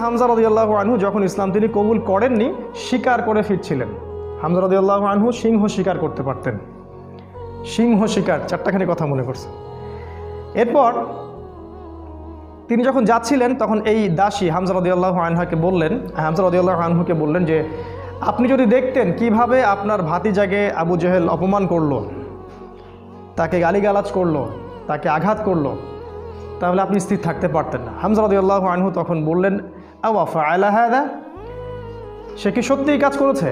হামজা রাদিয়াল্লাহু আনহু যখন ইসলাম তিনি কবুল করেননি, শিকার করে ফিরছিলেন। হামজা রাদিয়াল্লাহু আনহু সিংহ শিকার করতে পারতেন, সিংহ শিকার, চারটাখানি কথা মনে করছে। এরপর তিনি যখন যাচ্ছিলেন তখন এই দাসী হামজা রাদিয়াল্লাহু আনহুকে বললেন যে আপনি যদি দেখতেন কিভাবে আপনার ভাতিজাকে আবু জেহেল অপমান করলো, তাকে গালিগালাজ করলো, তাকে আঘাত করলো, তাহলে আপনি স্থির থাকতে পারতেন না। হামজা রাদিয়াল্লাহু আনহু তখন বললেন, আওয়া ফাআলা হাদা, সে কি সত্যিই কাজ করেছে?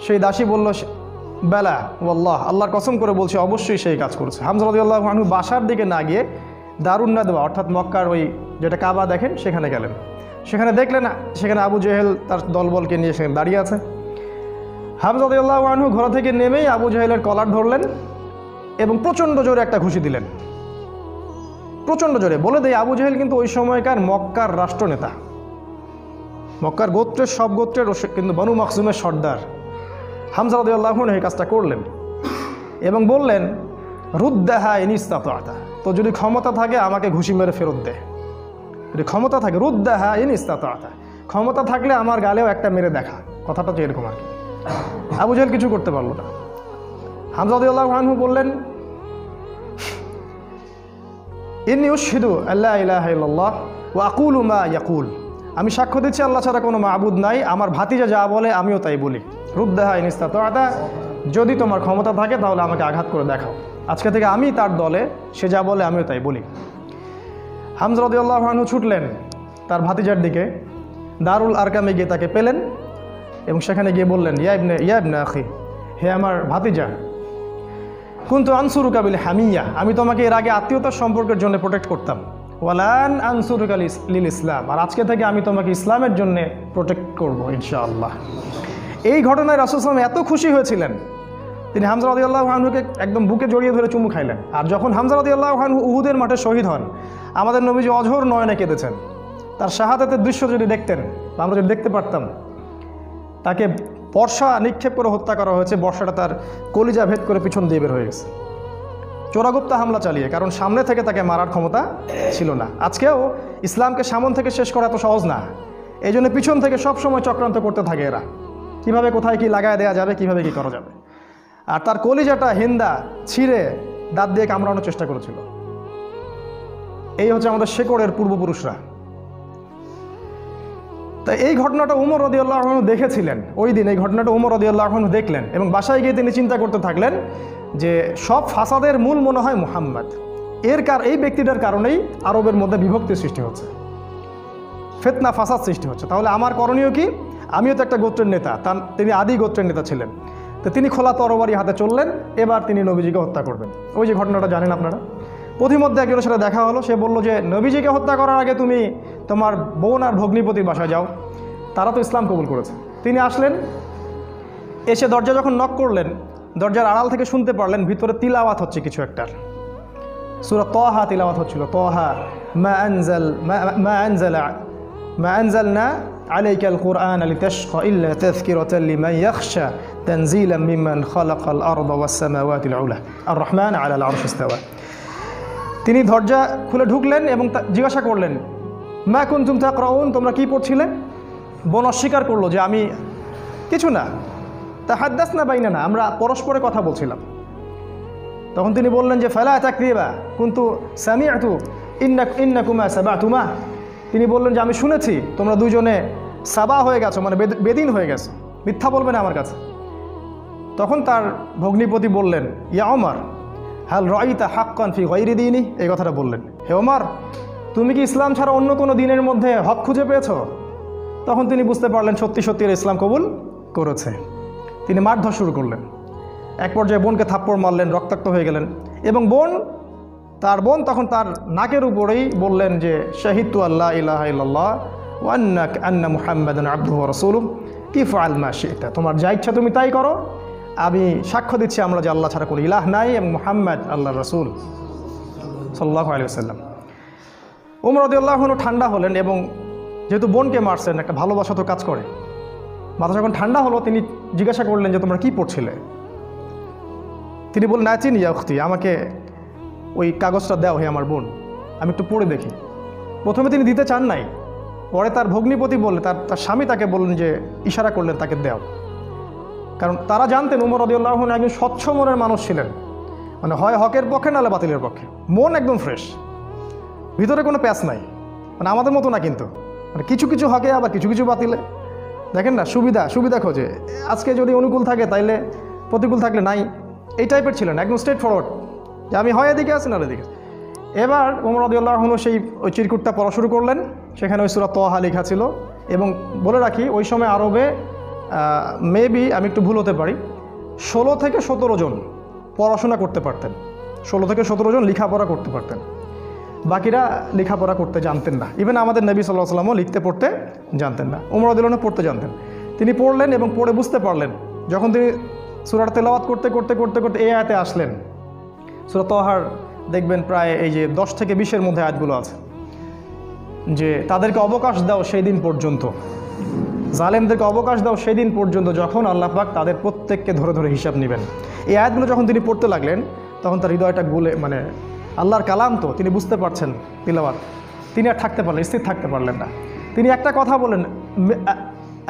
সেই দাসী বলল, বেলা ওয়াল্লাহ, আল্লাহর কসম করে বলছি অবশ্যই সেই কাজ করেছে। হামজা রাদিয়াল্লাহু আনহু বাসার দিকে না গিয়ে দারুন নাদওয়া অর্থাৎ মক্কার ওই যেটা কাবা দেখেন সেখানে গেলেন। সেখানে দেখলেন সেখানে আবু জেহেল তার দলবলকে নিয়ে সেখানে দাঁড়িয়ে আছে। হামজা রাদিয়াল্লাহু আনহু ঘোড়া থেকে নেমেই আবু জেহেলের কলার ধরলেন এবং প্রচণ্ড জোরে একটা ঘুষি দিলেন, প্রচণ্ড জোরে। বলে দেয় আবু জেহেল কিন্তু ওই সময়কার মক্কার রাষ্ট্রনেতা, মক্কার গোত্রের সব গোত্রের কিন্তু বনু মাখজুমের সর্দার। হামজা রাদিয়াল্লাহু আনহু এই কাজটা করলেন এবং বললেন, রুদ্দাহা ইন ইসতাতা, তো যদি ক্ষমতা থাকে আমাকে ঘুষি মেরে ফেরত দে, যদি ক্ষমতা থাকে, রুদ্দাহা ইন ইসতাতা, ক্ষমতা থাকলে আমার গালেও একটা মেরে দেখা, কথাটা তো এরকম আর কি। আবু জেহেল কিছু করতে পারল না। হামজা রাদিয়াল্লাহু আনহু বললেন, ইন্নী উশহিদু আল্লা ইলাহা ইল্লাল্লাহ ওয়া আকুলু মা ইয়াকুল, আমি সাক্ষ্য দিচ্ছি আল্লাহ ছাড়া কোনো মাবুদ নাই, আমার ভাতিজা যা বলে আমিও তাই বলি। রুদ্দাহা ইন ইসতাতা, যদি তোমার ক্ষমতা থাকে তাহলে আমাকে আঘাত করে দেখাও, আজকে থেকে আমি তার দলে, সে যা বলে আমিও তাই বলি। হামজা রাদিয়াল্লাহু আনহু ছুটলেন তার ভাতিজার দিকে, দারুল আরকামে গিয়ে তাকে পেলেন এবং সেখানে গিয়ে বললেন, ইয়া ইবনে আখি, হে আমার ভাতিজা, কুনতু আনসুরুকা বিল হামিয়া, আমি তোমাকে এর আগে আত্মীয়তার সম্পর্কের জন্য প্রোটেক্ট করতাম, ওয়ালান আনসুরুকা লিল ইসলাম, আর আজকে থেকে আমি তোমাকে ইসলামের জন্য প্রোটেক্ট করব ইনশাআল্লাহ। এই ঘটনায় রাসূল সাল্লাল্লাহু আলাইহি ওয়াসাল্লাম এত খুশি হয়েছিলেন, তিনি হামজা রাদিয়াল্লাহু আনহুকে একদম বুকে জড়িয়ে ধরে চুমু খাইলেন। আর যখন হামজা রাদিয়াল্লাহু আনহু উহুদের মাঠে শহীদ হন, আমাদের নবীজি অঝোর নয়নে কেঁদেছেন। তার শাহাদাতের দৃশ্য যদি দেখতেন বা আমরা যদি দেখতে পারতাম, তাকে বর্ষা নিক্ষেপ করে হত্যা করা হয়েছে, বর্ষাটা তার কলিজা ভেদ করে পিছন দিয়ে বের হয়ে গেছে, চোরাগুপ্তা হামলা চালিয়ে, কারণ সামনে থেকে তাকে মারার ক্ষমতা ছিল না। আজকেও ইসলামকে সামন থেকে শেষ করা এত সহজ না, এই জন্য পিছন থেকে সবসময় চক্রান্ত করতে থাকে এরা, কীভাবে কোথায় কি লাগায় দেওয়া যাবে, কীভাবে কি করা যাবে। আর তার কলিজাটা হিন্দা ছিঁড়ে দাঁত দিয়ে কামড়ানোর চেষ্টা করেছিল। এই হচ্ছে আমাদের শেকড়ের পূর্বপুরুষরা। তাই এই ঘটনাটা উমর রাদিয়াল্লাহু আনহু দেখেছিলেন ওই দিন, এই ঘটনাটা উমর রাদিয়াল্লাহু আনহু দেখলেন এবং বাসায় গিয়ে তিনি চিন্তা করতে থাকলেন যে সব ফাসাদের মূল মনে হয় মুহাম্মদ, এই ব্যক্তিটার কারণেই আরবের মধ্যে বিভক্তি সৃষ্টি হচ্ছে, ফিতনা ফাসাদ সৃষ্টি হচ্ছে। তাহলে আমার করণীয় কি? আমিও তো একটা গোত্রের নেতা, তিনি আদি গোত্রের নেতা ছিলেন, তো তিনি খোলা তরবারি হাতে চললেন, এবার তিনি নবীজিকে হত্যা করবেন। ওই যে ঘটনাটা জানেন আপনারা, পথিমধ্যে একজনের সাথে দেখা হলো, সে বলল যে নবীজিকে হত্যা করার আগে তুমি তোমার বোন আর ভগ্নিপতির বাসায় যাও, তারা তো ইসলাম কবুল করেছে। তিনি আসলেন, এসে দরজা যখন নক করলেন, দরজার আড়াল থেকে শুনতে পারলেন ভিতরে তিলাওয়াত হচ্ছে কিছু একটার, সূরা তাহা তিলাওয়াত হচ্ছিল, তাহা মা আনজালনা আলাইকাল কুরআন লিতাশকা ইল্লা তাযকিরাতাল লিমান ইয়াখশা তানজিলাম মিম্মান খালাকাল আরদা ওয়াস সামাওয়াতিল উলা আর রহমান আলাল আরশি ইস্তাওয়া। তিনি দরজা খুলে ঢুকলেন এবং জিজ্ঞাসা করলেন, মা কুনতুম তাকরাউন, তোমরা কি পড়ছিলে? বোন অস্বীকার করলো যে আমি কিছু না, তাহাদ্দাসনা বাইনানা, আমরা পরস্পরে কথা বলছিলাম। তখন তিনি বললেন যে ফালা তাকরিবা কুনতু সামিআতু ইন্নাকুমা সাবাতুমা, তিনি বললেন যে আমি শুনেছি তোমরা দুজনে সাবা হয়ে গেছো, মানে বেদিন হয়ে গেছো, মিথ্যা বলবে না আমার কাছে। তখন তার ভগ্নিপতি বললেন, ইয়া ওমর হাল রাইতা হাক্কান ফি গায়রি দীনি, এই কথাটা বললেন, হে ওমর তুমি কি ইসলাম ছাড়া অন্য কোনো দিনের মধ্যে হক খুঁজে পেয়েছো? তখন তিনি বুঝতে পারলেন সত্যি সত্যি ইসলাম কবুল করেছে। তিনি মারধর শুরু করলেন, এক পর্যায়ে বোনকে থাপ্পড় মারলেন, রক্তাক্ত হয়ে গেলেন এবং তার বোন তখন তার নাকের উপরেই বললেন যে শাহিদতু আল্লা ইলাহা ইল্লাল্লাহ ওয়া আন্না মুহাম্মাদান আবদুহু ওয়া রাসূলুহু ইফআল মা শি'তা, তোমার যা ইচ্ছা তুমি তাই করো, আমি সাক্ষ্য দিচ্ছি আমরা যে আল্লাহ ছাড়া কোনো ইলাহ নাই এবং মুহাম্মদ আল্লাহর রাসূল সাল্লাল্লাহু আলাইহি ওয়াসাল্লাম। ওমর রাদিয়াল্লাহু আনহু ঠান্ডা হলেন এবং যেহেতু বোনকে মারছেন, একটা ভালোবাসা তো কাজ করে, মাথা যখন ঠান্ডা হলো তিনি জিজ্ঞাসা করলেন যে তোমরা কি পড়ছিলে? তিনি বললেন, নাচিন ইয়া উখতি, আমাকে ওই কাগজটা দাও হে আমার বোন, আমি একটু পড়ে দেখি। প্রথমে তিনি দিতে চান নাই, পরে তার ভগ্নিপতি বললেন, তার স্বামী তাকে বললেন যে, ইশারা করলেন তাকে দেও। কারণ তারা জানতেন উমর রাদিয়াল্লাহু আনহু একজন স্বচ্ছ মনের মানুষ ছিলেন, মানে হয় হকের পক্ষে নাহলে বাতিলের পক্ষে, মন একদম ফ্রেশ, ভিতরে কোনো প্যাচ নাই, মানে আমাদের মতো না কিন্তু, মানে কিছু কিছু হকে আবার কিছু কিছু বাতিলে, দেখেন না, সুবিধা খোঁজে, আজকে যদি অনুকূল থাকে তাইলে প্রতিকূল থাকলে নাই, এই টাইপের ছিলেন, একদম স্ট্রেট ফরওয়ার্ড, যে আমি হয় এদিকে আছি না এদিকে। এবার ওমর রাদিয়াল্লাহু আনহু সেই ওই চিরকুটটা পড়া শুরু করলেন, সেখানে ওই সূরা তাহা লেখা ছিল। এবং বলে রাখি, ওই সময় আরবে মেবি, আমি একটু ভুল হতে পারি, 16 থেকে 17 জন পড়াশোনা করতে পারতেন, 16 থেকে 17 জন লেখাপড়া করতে পারতেন, বাকিরা লেখাপড়া করতে জানতেন না। ইভেন আমাদের নবী সাল্লাল্লাহু আলাইহি ওয়াসাল্লামও লিখতে পড়তে জানতেন না, ওমর রাদিয়াল্লাহু আনহু পড়তে জানতেন। তিনি পড়লেন এবং পড়ে বুঝতে পারলেন। যখন তিনি সূরার তেলাওয়াত করতে করতে করতে করতে এই আয়াতে আসলেন, সূরা তাহার দেখবেন প্রায় এই যে 10 থেকে 20-এর মধ্যে আয়াতগুলো আছে, যে তাদেরকে অবকাশ দাও সেই দিন পর্যন্ত, জালেমদেরকে অবকাশ দাও সেই দিন পর্যন্ত যখন আল্লাহ পাক তাদের প্রত্যেককে ধরে ধরে হিসাব নেবেন। এই আয়াতগুলো যখন তিনি পড়তে লাগলেন, তখন তার হৃদয়টা গুলে, মানে আল্লাহর কালাম তো, তিনি বুঝতে পারছেন তিলাওয়াত, তিনি আর থাকতে পারলেন, স্থির থাকতে পারলেন না। তিনি একটা কথা বলেন,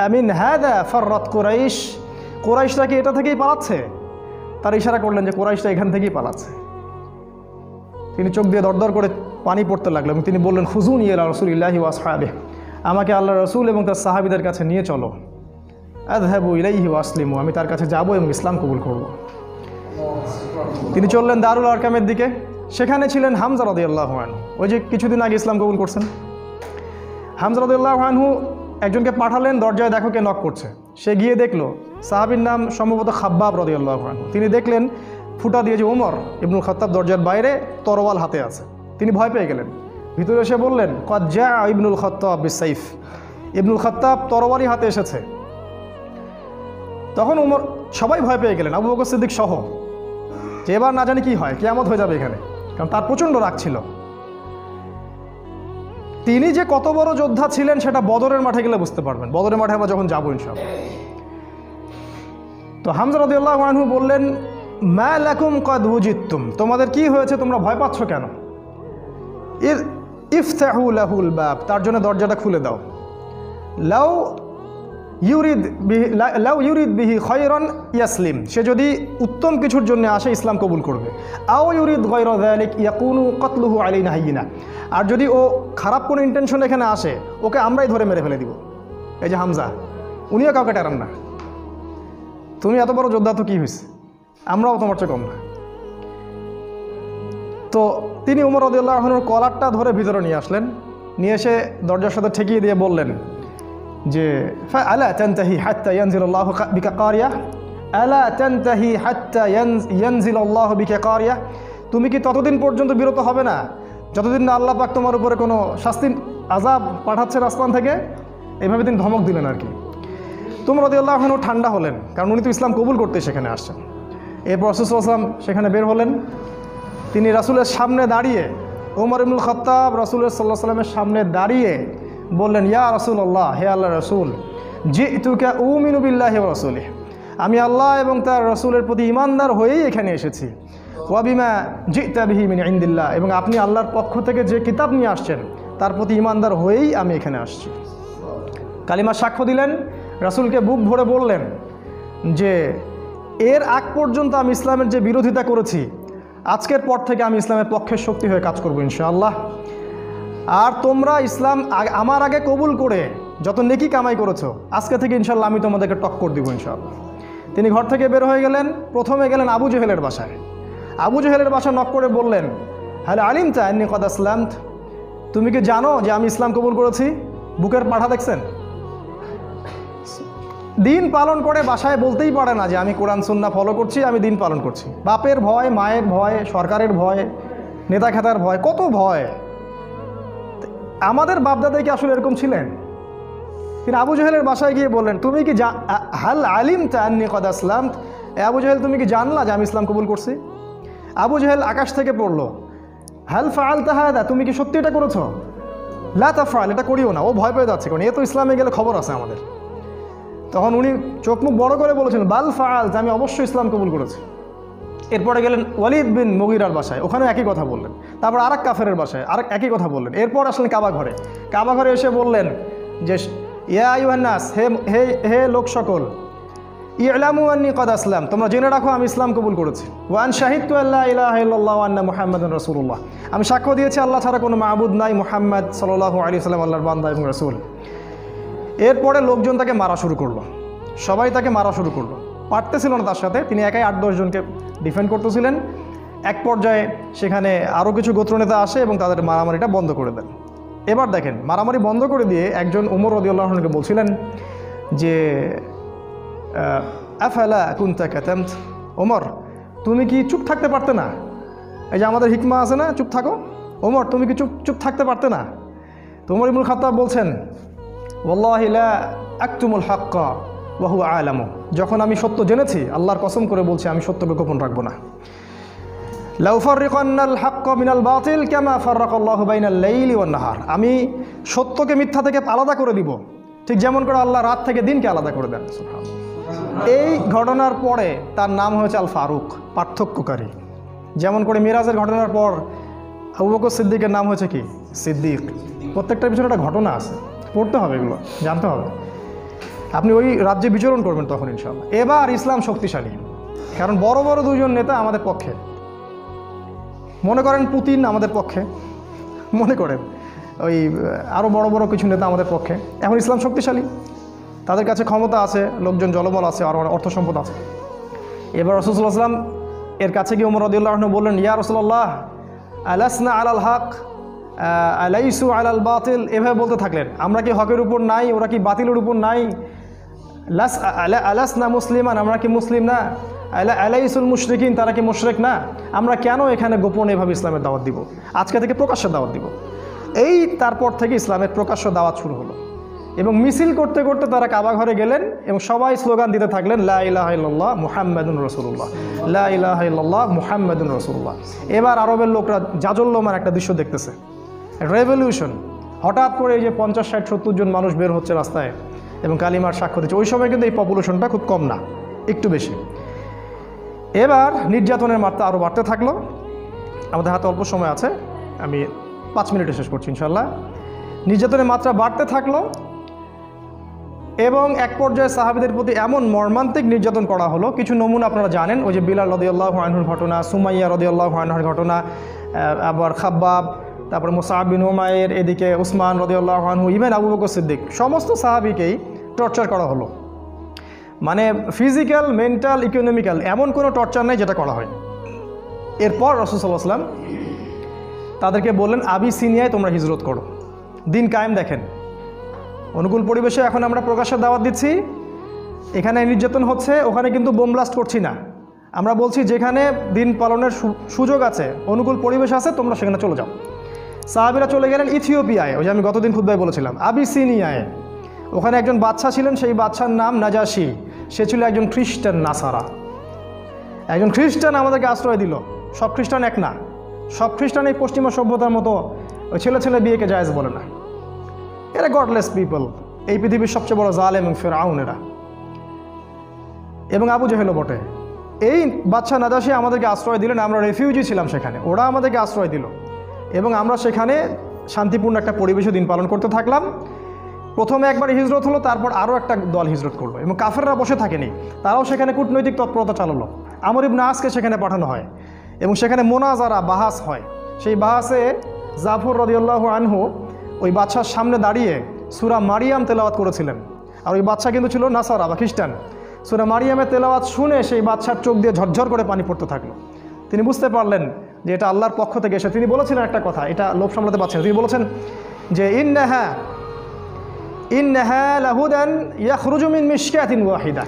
আমিন হাদা ফাররাত কুরাইশ, কুরাইশরা কি এটা থেকেই পালাচ্ছে? তার ইশারা করলেন যে কুরাইশরা এখান থেকেই পালাচ্ছে। তিনি চোখ দিয়ে দরদর করে পানি পড়তে লাগলেন এবং তিনি বললেন, খুজুনি ইলা রাসূলিল্লাহি ওয়া আসহাবিহি, আমাকে আল্লাহর রাসূল এবং তার সাহাবীদের কাছে নিয়ে চলো, আযহাবু ইলাইহি ওয়া আসলিমু, আমি তার কাছে যাব এবং ইসলাম কবুল করব। তিনি চললেন দারুল আরকামের দিকে, সেখানে ছিলেন হামজা রাদিয়াল্লাহু আনহু, ওই যে কিছুদিন আগে ইসলাম কবুল করছেন। হামজা রাদিয়াল্লাহু আনহু একজনকে পাঠালেন, দরজায় দেখো কে নক করছে। সে গিয়ে দেখলো, সাহাবীর নাম সম্ভবত খাব্বাব রাদিয়াল্লাহু আনহু। তিনি দেখলেন ফুটা দিয়ে যে ওমর ইবনুল খাত্তাব দরজার বাইরে তরোয়াল হাতে আছে। তিনি ভয় পেয়ে গেলেন, ভিতরে এসে বললেন, ক্বাদ জাআ ইবনুল খাত্তাব বিসাইফ, ইবনুল খাত্তাব তরোয়ালি হাতে এসেছে। তখন ওমর, সবাই ভয় পেয়ে গেলেন, আবু বকর সিদ্দিক সহ, যে এবার না জানি কি হয়, কিয়ামত হয়ে যাবে এখানে, কারণ তার প্রচণ্ড রাগ ছিল। তিনি যে কত বড় যোদ্ধা ছিলেন সেটা বদরের মাঠে গেলে বুঝতে পারবেন, বদরের মাঠে আমরা যখন যাবো ইনশাআল্লাহ। তো হামজা রাদিয়াল্লাহু আনহু বললেন, মা লাকুম ক্বাদ ওয়াজিদতুম, তোমাদের কি হয়েছে, তোমরা ভয় পাচ্ছ কেন? ইফতাহু লাহুল বাব, তার জন্য দরজাটা খুলে দাও। লাউ ইউরিদ বিহি খায়রান ইয়াসলিম, সে যদি উত্তম কিছুর জন্য আসে ইসলাম কবুল করবে। আও ইউরিদ গায়রা যালিক ইয়াকুনু কতলুহু আলাইনা হাইয়িনা, আর যদি ও খারাপ কোনো ইন্টেনশন এখানে আসে, ওকে আমরাই ধরে মেরে ফেলে দিব। এই যে হামজা, উনিও কাউকে টেরান না, তুমি এত বড় যোদ্ধা তো কি হয়েছে, আমরাও তোমার চেয়ে কম না। তো তিনি ওমর রাদিয়াল্লাহু আনহুর কলারটা ধরে ভিতরে নিয়ে আসলেন, নিয়ে এসে দরজার সাথে ঠেকিয়ে দিয়ে বললেন যে, আলা তানতাহি হাত্তা ইয়ানজিলাল্লাহু বিকা কারিয়া, আলা তানতাহি হাত্তা ইয়ানজিলাল্লাহু বিকা কারিয়া, তুমি কি ততদিন পর্যন্ত বিরত হবে না যতদিন না আল্লাহ পাক তোমার উপরে কোনো শাস্তি আযাব পাঠাচ্ছেন আসমান থেকে? এইভাবে তিনি ধমক দিলেন আর কি। ওমর রাদিয়াল্লাহু আনহু ঠান্ডা হলেন, কারণ উনি তো ইসলাম কবুল করতে সেখানে আসছেন। এরপর রাসূল সাল্লাল্লাহু আলাইহি ওয়াসাল্লাম সেখানে বের হলেন। তিনি রাসূলের সামনে দাঁড়িয়ে, ওমর ইবনুল খাত্তাব রাসূলের সাল্লাল্লাহু আলাইহি ওয়াসাল্লামের সামনে দাঁড়িয়ে বললেন, ইয়া রাসূলুল্লাহ, হে আল্লাহর রাসূল, জিতুকা উমিনু বিল্লাহি ওয়া রাসূলিহি, আমি আল্লাহ এবং তার রাসূলের প্রতি ঈমানদার হয়েই এখানে এসেছি। ওয়া বিমা জিতা বিহি মিন ইনদিল্লাহ, এবং আপনি আল্লাহর পক্ষ থেকে যে কিতাব নিয়ে আসছেন তার প্রতি ঈমানদার হয়েই আমি এখানে আসছি। কালিমা সাক্ষ্য দিলেন, রাসূলকে বুক ভরে বললেন যে, এর আগ পর্যন্ত আমি ইসলামের যে বিরোধিতা করেছি, আজকের পর থেকে আমি ইসলামের পক্ষের শক্তি হয়ে কাজ করব ইনশাআল্লাহ। আর তোমরা ইসলাম আমার আগে কবুল করে যত নেকি কামাই করেছো, আজকে থেকে ইনশাআল্লাহ আমি তোমাদেরকে টক্কর দিব ইনশাআল্লাহ। তিনি ঘর থেকে বের হয়ে গেলেন, প্রথমে গেলেন আবু জেহেলের বাসায়। আবু জেহেলের বাসায় নক করে বললেন, হ্যালো আলিমতা আন্নী কদ আসলামত, তুমি কি জানো যে আমি ইসলাম কবুল করেছি? বুকের পাঠা দেখছেন? দিন পালন করে বাসায় বলতেই পারে না যে আমি কোরআন সুন্নাহ ফলো করছি, আমি দিন পালন করছি। বাপের ভয়, মায়ের ভয়, সরকারের ভয়, নেতা খেতার ভয়, কত ভয়। আমাদের বাপদাদাই কি আসলে এরকম ছিলেন? তিনি আবু জেহেলের বাসায় গিয়ে বললেন, তুমি কি হাল আলিমতা আন্নী কদ আসলামত, আবু জেহেল তুমি কি জানলা যে আমি ইসলাম কবুল করছি? আবু জেহেল আকাশ থেকে পড়লো, হাল ফাআলতা হাদা, তুমি কি সত্যি এটা করেছো? লা তাফআল, এটা করিও না। ও ভয় পেয়ে যাচ্ছে, কারণ এ তো ইসলামে গেলে খবর আছে আমাদের। তখন উনি চোখ মুখ বড় করে বলেছেন, বাল ফাআলতা, আমি অবশ্যই ইসলাম কবুল করেছি। এরপরে গেলেন ওয়ালিদ বিন মুগীরার বাসায়, ওখানে একই কথা বললেন। তারপর আরেক কাফেরের বাসায় আরেক একই কথা বললেন। এরপর আসলেন কাবা ঘরে। কাবা ঘরে এসে বললেন যে ইয়া আইয়ুহান নাস, হে হে হে লোক সকল, ইলামু আন্নী কদ আসলাম, তোমরা জেনে রাখো আমি ইসলাম কবুল করেছি। ওয়ান শাহিদতু আল্লা ইলাহা ইল্লাল্লাহ ওয়া আন্না মুহাম্মাদুর রাসূলুল্লাহ, আমি সাক্ষ্য দিয়েছি আল্লাহ ছাড়া কোনো মাবুদ নাই, মুহাম্মদ সাল্লাল্লাহু আলাইহি ওয়াসাল্লাম আল্লাহর বান্দা এবং রাসূল। এরপরে লোকজন তাকে মারা শুরু করলো, সবাই তাকে মারা শুরু করলো, পারতেছিল না তার সাথে, তিনি একাই 8-10 জনকে ডিফেন্ড করতেছিলেন। এক পর্যায়ে সেখানে আরও কিছু গোত্রনেতা আসে এবং তাদের মারামারিটা বন্ধ করে দেন। এবার দেখেন, মারামারি বন্ধ করে দিয়ে একজন উমর রাদিয়াল্লাহু আনহুকে বলছিলেন যে আফালা কুনতা কাতামত, ওমর তুমি কি চুপ থাকতে পারতে না? এই যে আমাদের হিকমা আছে না, চুপ থাকো। ওমর তুমি কি চুপ থাকতে পারতে না? তো ওমর ইবনুল খাত্তাব বলছেন ওয়াল্লাহি লা আকতুমুল হাক্কা ওয়া হুয়া আলামু, যখন আমি সত্য জেনেছি আল্লাহর কসম করে বলছি আমি সত্যকে গোপন রাখবো না। লাউ ফাররিকান্নাল হাক্কা মিনাল বাতিল কামা ফাররাকাল্লাহু বাইনাল লাইলি ওয়ান নাহার, আমি সত্যকে মিথ্যা থেকে আলাদা করে দিব ঠিক যেমন করে আল্লাহ রাত থেকে দিনকে আলাদা করে দেন। সুবহানাল্লাহ। এই ঘটনার পরে তার নাম হয়েছে আল ফারুক, পার্থক্যকারী। যেমন করে মিরাজের ঘটনার পর আবু বকর সিদ্দিকের নাম হয়েছে কি? সিদ্দিক। প্রত্যেকটার পিছনে একটা ঘটনা আছে, পড়তে হবে, এগুলো জানতে হবে। আপনি ওই রাজ্যে বিচরণ করবেন তখন ইনশাআল্লাহ। এবার ইসলাম শক্তিশালী, কারণ বড় বড় দুজন নেতা আমাদের পক্ষে। মনে করেন পুতিন আমাদের পক্ষে, মনে করেন ওই আরও বড় বড় কিছু নেতা আমাদের পক্ষে। এখন ইসলাম শক্তিশালী, তাদের কাছে ক্ষমতা আছে, লোকজন জলবল আছে, আর অর্থ সম্পদ আছে। এবার রাসূলুল্লাহ সাল্লাল্লাহু আলাইহি ওয়াসাল্লাম এর কাছে গিয়ে ওমর রাদিয়াল্লাহু আনহু বললেন, ইয়া রাসূলুল্লাহ আলাসনা আলাল হক আলাইসু আলাল বাতিল, এভাবে বলতে থাকলেন, আমরা কি হকের উপর নাই, ওরা কি বাতিলের উপর নাই? আলাসনা মুসলিমান, আমরা কি মুসলিম না? আলাইসুল মুশরিকিন, তারা কি মুশরিক না? আমরা কেন এখানে গোপনে এভাবে ইসলামের দাওয়াত দিব? আজকে থেকে প্রকাশ্য দাওয়াত দিব। এই তারপর থেকে ইসলামের প্রকাশ্য দাওয়াত শুরু হলো এবং মিছিল করতে করতে তারা কাবা ঘরে গেলেন এবং সবাই স্লোগান দিতে থাকলেন লা ইলাহা ইল্লাল্লাহ মুহাম্মাদুর রাসূলুল্লাহ, লা ইলাহা ইল্লাল্লাহ মুহাম্মাদুর রাসূলুল্লাহ। এবার আরবের লোকরা জাজল্যমান একটা দৃশ্য দেখতেছে, রেভলিউশন। হঠাৎ করে এই যে 50-60-70 জন মানুষ বের হচ্ছে রাস্তায় এবং কালিমার সাক্ষ্য দিচ্ছে। ওই সময় কিন্তু এই পপুলেশনটা খুব কম না, একটু বেশি। এবার নির্যাতনের মাত্রা আরও বাড়তে থাকলো। আমাদের হাতে অল্প সময় আছে, আমি 5 মিনিটে শেষ করছি ইনশাল্লাহ। নির্যাতনের মাত্রা বাড়তে থাকলো এবং এক পর্যায়ে সাহাবীদের প্রতি এমন মর্মান্তিক নির্যাতন করা হলো। কিছু নমুনা আপনারা জানেন, ওই যে বিলাল রাদিয়াল্লাহু আনহুর ঘটনা, সুমাইয়া রাদিয়াল্লাহু আনহার ঘটনা, আবার খাব্বাব, তারপরে মুসআব বিন উমাইর, এদিকে উসমান রাদিয়াল্লাহু আনহু, ইভেন আবু বকর সিদ্দিক, সমস্ত সাহাবীকেই টর্চার করা হলো। মানে ফিজিক্যাল, মেন্টাল, ইকোনমিক্যাল এমন কোনো টর্চার নেই যেটা করা হয়। এরপর রাসূল সাল্লাল্লাহু আলাইহি ওয়াসাল্লাম তাদেরকে বললেন আবিসিনিয়ায় তোমরা হিজরত করো, দিন কায়েম দেখেন। অনুকূল পরিবেশে এখন আমরা প্রকাশ্যে দাওয়াত দিচ্ছি, এখানে নির্যাতন হচ্ছে, ওখানে কিন্তু বোম ব্লাস্ট করছি না। আমরা বলছি যেখানে দিন পালনের সুযোগ আছে, অনুকূল পরিবেশ আছে, তোমরা সেখানে চলে যাও। সাহাবীরা চলে গেলেন ইথিওপিয়ায়, ওই যে আমি গতদিন খুতবায় বলেছিলাম, আবিসিনিয়ায়। ওখানে একজন বাদশা ছিলেন, সেই বাদশার নাম নাজাশি। সে ছিল একজন খ্রিস্টান নাসারা, একজন খ্রিস্টান আমাদেরকে আশ্রয় দিল। সব খ্রিস্টান এক না, সব খ্রিস্টান এই পশ্চিমা সভ্যতার মতো ওই ছেলে ছেলে বিয়েকে জায়েজ বলে না। এরা গডলেস পিপল, এই পৃথিবীর সবচেয়ে বড় জালেম এবং ফেরাউন এরা, এবং আবু জেহেলও বটে। এই বাদশা নাজাশি আমাদেরকে আশ্রয় দিলেন, আমরা রেফিউজি ছিলাম সেখানে, ওরা আমাদেরকে আশ্রয় দিল এবং আমরা সেখানে শান্তিপূর্ণ একটা পরিবেশে দিন পালন করতে থাকলাম। প্রথমে একবার হিজরত হলো, তারপর আরও একটা দল হিজরত করলো এবং কাফেররা বসে থাকেনি, তারাও সেখানে কূটনৈতিক তৎপরতা চালালো। আমর ইবনে আসকে সেখানে পাঠানো হয় এবং সেখানে মোনাজারা, বাহাস হয়। সেই বাহাসে জাফর রাদিয়াল্লাহু আনহু ওই বাদশার সামনে দাঁড়িয়ে সূরা মারিয়াম তেলাওয়াত করেছিলেন। আর ওই বাদশা কিন্তু ছিল নাসারা বা খ্রিস্টান। সূরা মারিয়ামের তেলাওয়াত শুনে সেই বাদশার চোখ দিয়ে ঝরঝর করে পানি পড়তে থাকলো। তিনি বুঝতে পারলেন যে এটা আল্লাহর পক্ষ থেকে এসে। তিনি বলেছিলেন একটা কথা, এটা লোভ সামলাতে পারছেন, তিনি বলেছেন যে ইন্নাহা লাহুদান ইয়াখরুজু মিন মিশকাতিন ওয়াহিদা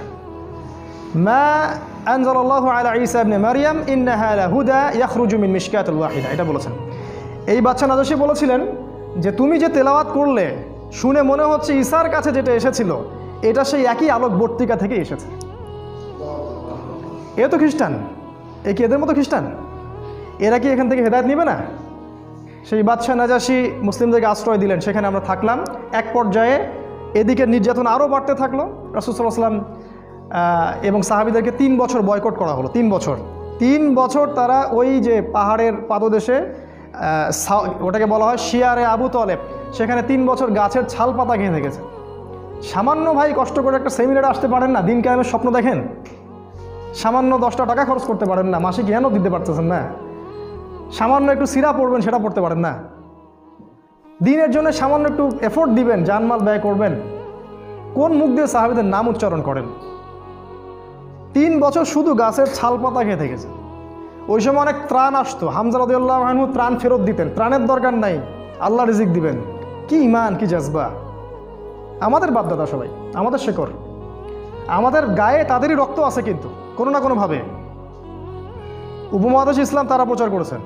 মা আনজালাল্লাহু আলা ঈসা ইবনে মারইয়াম ইন্নাহা লাহুদা ইয়াখরুজু মিন মিশকাতিল ওয়াহিদা, এটা বলেছেন। এই বাদশা নাজাশি বলেছিলেন যে তুমি যে তেলাওয়াত করলে শুনে মনে হচ্ছে ঈসার কাছে যেটা এসেছিল এটা সেই একই আলোক বর্তিকা থেকে এসেছে। এ তো খ্রিস্টান, এ কি এদের মতো খ্রিস্টান? এরা কি এখান থেকে হেদায়েত নেবে না? সেই বাদশা নাজাশি মুসলিমদেরকে আশ্রয় দিলেন, সেখানে আমরা থাকলাম। এক পর্যায়ে এদিকে নির্যাতন আরও বাড়তে থাকলো। রাসূল সাল্লাল্লাহু আলাইহি ওয়াসাল্লাম এবং সাহাবীদেরকে 3 বছর বয়কট করা হলো। 3 বছর তারা ওই যে পাহাড়ের পাদদেশে ওটাকে বলা হয় শিয়ারে আবু তলেব, সেখানে 3 বছর গাছের ছাল পাতা খেয়ে থেকেছে। সামান্য ভাই কষ্ট করে একটা সেমিনারে আসতে পারেন না, দিন কায়েমের স্বপ্ন দেখেন, সামান্য 10টা টাকা খরচ করতে পারেন না, মাসে কেন দিতে পারতেছেন না, সামান্য একটু সিরা পড়বেন সেটা পড়তে পারেন না, দিনের জন্য সামান্য একটু এফোর্ট দিবেন, জানমাল ব্যয় করবেন, কোন মুখ দিয়ে সাহাবীদের নাম উচ্চারণ করেন? 3 বছর শুধু গাছের ছাল পাতা খেয়ে থেকেছে। ওই সময় অনেক ত্রাণ আসতো, হামজা রাদিয়াল্লাহু আনহু ত্রাণ ফেরত দিতেন, ত্রাণের দরকার নাই, আল্লাহ রিজিক দিবেন। কি ইমান, কি জজবা! আমাদের বাপদাদা সবাই, আমাদের শেকড়, আমাদের গায়ে তাদেরই রক্ত আছে, কিন্তু কোনো না কোনোভাবে উপমহাদেশ ইসলাম তারা প্রচার করেছেন।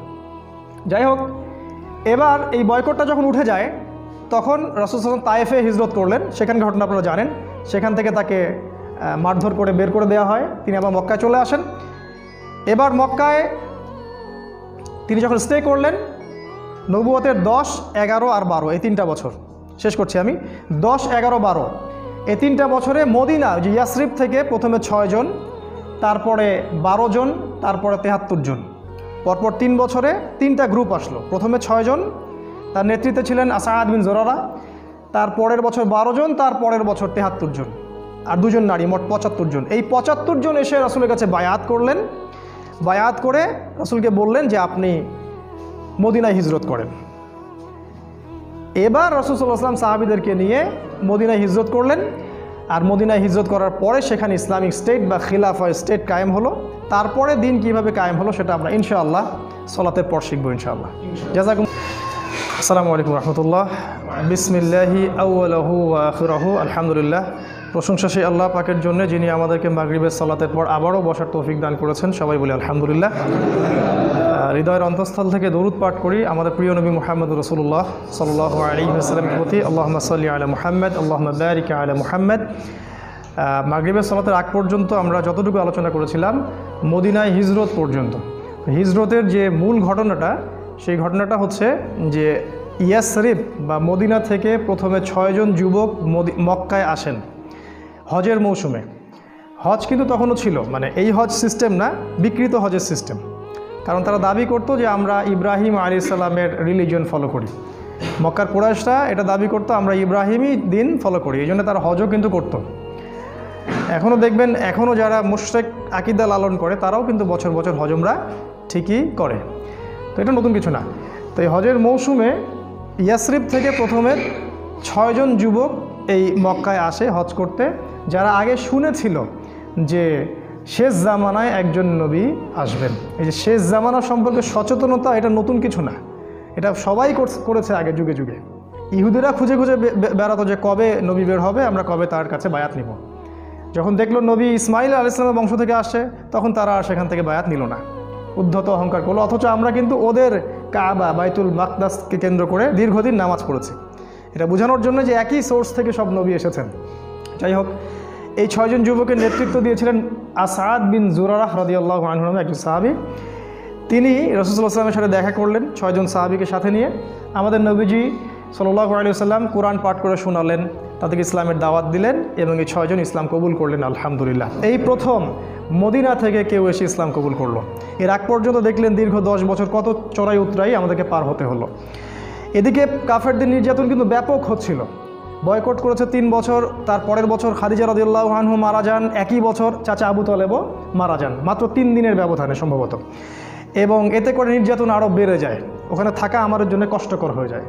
যাই হোক, এবার এই বয়কটটা যখন উঠে যায়, তখন রাসূল সাল্লাল্লাহু আলাইহি ওয়াসাল্লাম তায়েফে হিজরত করলেন। সেখানকার ঘটনা আপনারা জানেন। সেখান থেকে তাকে মারধর করে বের করে দেওয়া হয়, তিনি আবার মক্কায় চলে আসেন। এবার মক্কায় তিনি যখন স্টে করলেন, নবুয়তের 10, 11 আর 12 এই 3টা বছর, শেষ করছি আমি, 10, 11, 12 এই 3টা বছরে মদিনা, যে ইয়াসরিব থেকে প্রথমে 6 জন, তারপরে 12 জন, তারপরে 73 জন, পরপর 3 বছরে 3টা গ্রুপ আসলো। প্রথমে 6 জন, তার নেতৃত্বে ছিলেন আসাদ বিন জোরারা, তারপরের বছর 12 জন, তারপরের বছর 73 জন, আর 2 জন নারী, মোট 75 জন। এই 75 জন এসে রাসূলের কাছে বায়াত করলেন। বায়াত করে রাসূলকে বললেন যে আপনি মদিনায় হিজরত করেন। এবার রাসূল সাল্লাল্লাহু আলাইহি ওয়াসাল্লাম সাহাবীদেরকে নিয়ে মদিনায় হিজরত করলেন। আর মদিনায় হিজরত করার পরে সেখানে ইসলামিক স্টেট বা খিলাফা স্টেট কায়েম হলো। তারপরে দিন কিভাবে কায়েম হলো সেটা আমরা ইনশাআল্লাহ সালাতের পর শিখবো ইনশাআল্লাহ। জাযাকুম। আসসালামু আলাইকুম রাহমাতুল্লাহ। বিসমিল্লাহি আউয়ালুহু ওয়া আখিরুহু, আলহামদুলিল্লাহ। প্রশংসা সেই আল্লাহ পাকের জন্য, যিনি আমাদেরকে মাগরিবের সালাতের পর আবারও বসার তৌফিক দান করেছেন। সবাই বলি আলহামদুলিল্লাহ। হৃদয়ের অন্তঃস্থল থেকে দরুদ পাঠ করি আমাদের প্রিয় নবী মুহাম্মদ রাসূলুল্লাহ সাল্লাল্লাহু আলাইহি ওয়াসাল্লামের প্রতি। আল্লাহুম্মা সাল্লি আলা মুহাম্মদ, আল্লাহুম্মা বারিক আলা মুহাম্মদ। মাগরিবের সালাতের আগ পর্যন্ত আমরা যতটুকু আলোচনা করেছিলাম মদিনায় হিজরত পর্যন্ত। হিজরতের যে মূল ঘটনাটা, সেই ঘটনাটা হচ্ছে যে ইয়াসরিব বা মদিনা থেকে প্রথমে 6 জন যুবক মক্কায় আসেন হজের মৌসুমে। হজ কিন্তু তখনও ছিল, মানে এই হজ সিস্টেম না, বিকৃত হজের সিস্টেম। কারণ তারা দাবি করতো যে আমরা ইব্রাহিম আলাইহিস সালামের রিলিজিয়ন ফলো করি। মক্কার কুরাইশরা এটা দাবি করতো আমরা ইব্রাহিমই দিন ফলো করি, এই জন্য তারা হজও কিন্তু করতো। এখনও দেখবেন, এখনও যারা মুশরিক আকীদা লালন করে তারাও কিন্তু বছর বছর হজ উমরা ঠিকই করে। তো এটা নতুন কিছু না। তো এই হজের মৌসুমে ইয়াসরিব থেকে প্রথমে 6 জন যুবক এই মক্কায় আসে হজ করতে, যারা আগে শুনেছিল যে শেষ জামানায় একজন নবী আসবেন। এই যে শেষ জামানা সম্পর্কে সচেতনতা, এটা নতুন কিছু না, এটা সবাই করেছে আগে যুগে যুগে। ইহুদিরা খুঁজে খুঁজে বেড়াতো যে কবে নবী বের হবে, আমরা কবে তার কাছে বায়াত নিব। যখন দেখলো নবী ইসমাইল আলাইহিস সালামের বংশ থেকে আসছে, তখন তারা আর সেখান থেকে বায়াত নিল না, উদ্ধত অহংকার করলো। অথচ আমরা কিন্তু ওদের কাবা বাইতুল মাকদাসকে কেন্দ্র করে দীর্ঘদিন নামাজ পড়েছি। এটা বোঝানোর জন্য যে একই সোর্স থেকে সব নবী এসেছেন। যাই হোক, এই 6 জন যুবকের নেতৃত্ব দিয়েছিলেন আসাদ বিন জুরারাহ রাদিয়াল্লাহু আনহু নামে একজন সাহাবী। তিনি রাসূল সাল্লাল্লাহু আলাইহি ওয়াসাল্লামের সাথে দেখা করলেন 6 জন সাহাবীকে সাথে নিয়ে। আমাদের নবীজি সাল্লাল্লাহু আলাইহি ওয়াসাল্লাম কোরআন পাঠ করে শোনালেন, তাদেরকে ইসলামের দাওয়াত দিলেন এবং এই 6 জন ইসলাম কবুল করলেন আলহামদুলিল্লাহ। এই প্রথম মদিনা থেকে কেউ এসে ইসলাম কবুল করলো। এর আগ পর্যন্ত দেখলেন দীর্ঘ 10 বছর কত চড়াই উতরাই আমাদেরকে পার হতে হলো। এদিকে কাফেরদের নির্যাতন কিন্তু ব্যাপক হচ্ছিল। বয়কট করেছে 3 বছর, তার পরের বছর খাদিজা রাদিয়াল্লাহু আনহা মারা যান, একই বছর চাচা আবু তলেবও মারা যান, মাত্র 3 দিনের ব্যবধানে সম্ভবত। এবং এতে করে নির্যাতন আরও বেড়ে যায়, ওখানে থাকা আমাদের জন্য কষ্টকর হয়ে যায়।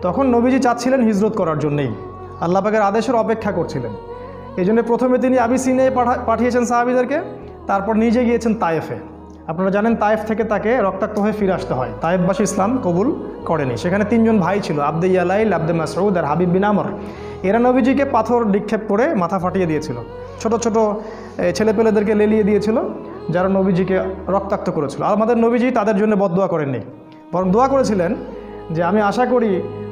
তখন নবীজি চাচ্ছিলেন হিজরত করার জন্যেই, আল্লাহ পাকের আদেশের অপেক্ষা করছিলেন। এই জন্য প্রথমে তিনি আবিসিনিয়ায় পাঠিয়েছেন সাহাবীদেরকে, তারপর নিজে গিয়েছেন তায়েফে। আপনারা জানেন তায়েফ থেকে তাকে রক্তাক্ত হয়ে ফিরে আসতে হয়, তায়েফবাসী ইসলাম কবুল করেনি। সেখানে 3 জন ভাই ছিল, আব্দে ইয়ালাইল, আব্দে মাসউদ আর হাবিব বিন আমর। এরা নবীজিকে পাথর নিক্ষেপ করে মাথা ফাটিয়ে দিয়েছিল, ছোট ছোট ছেলেপেলেদেরকে লেলিয়ে দিয়েছিল, যারা নবীজিকে রক্তাক্ত করেছিল। আমাদের নবীজি তাদের জন্য বদদোয়া করেননি, বরং দোয়া করেছিলেন যে আমি আশা করি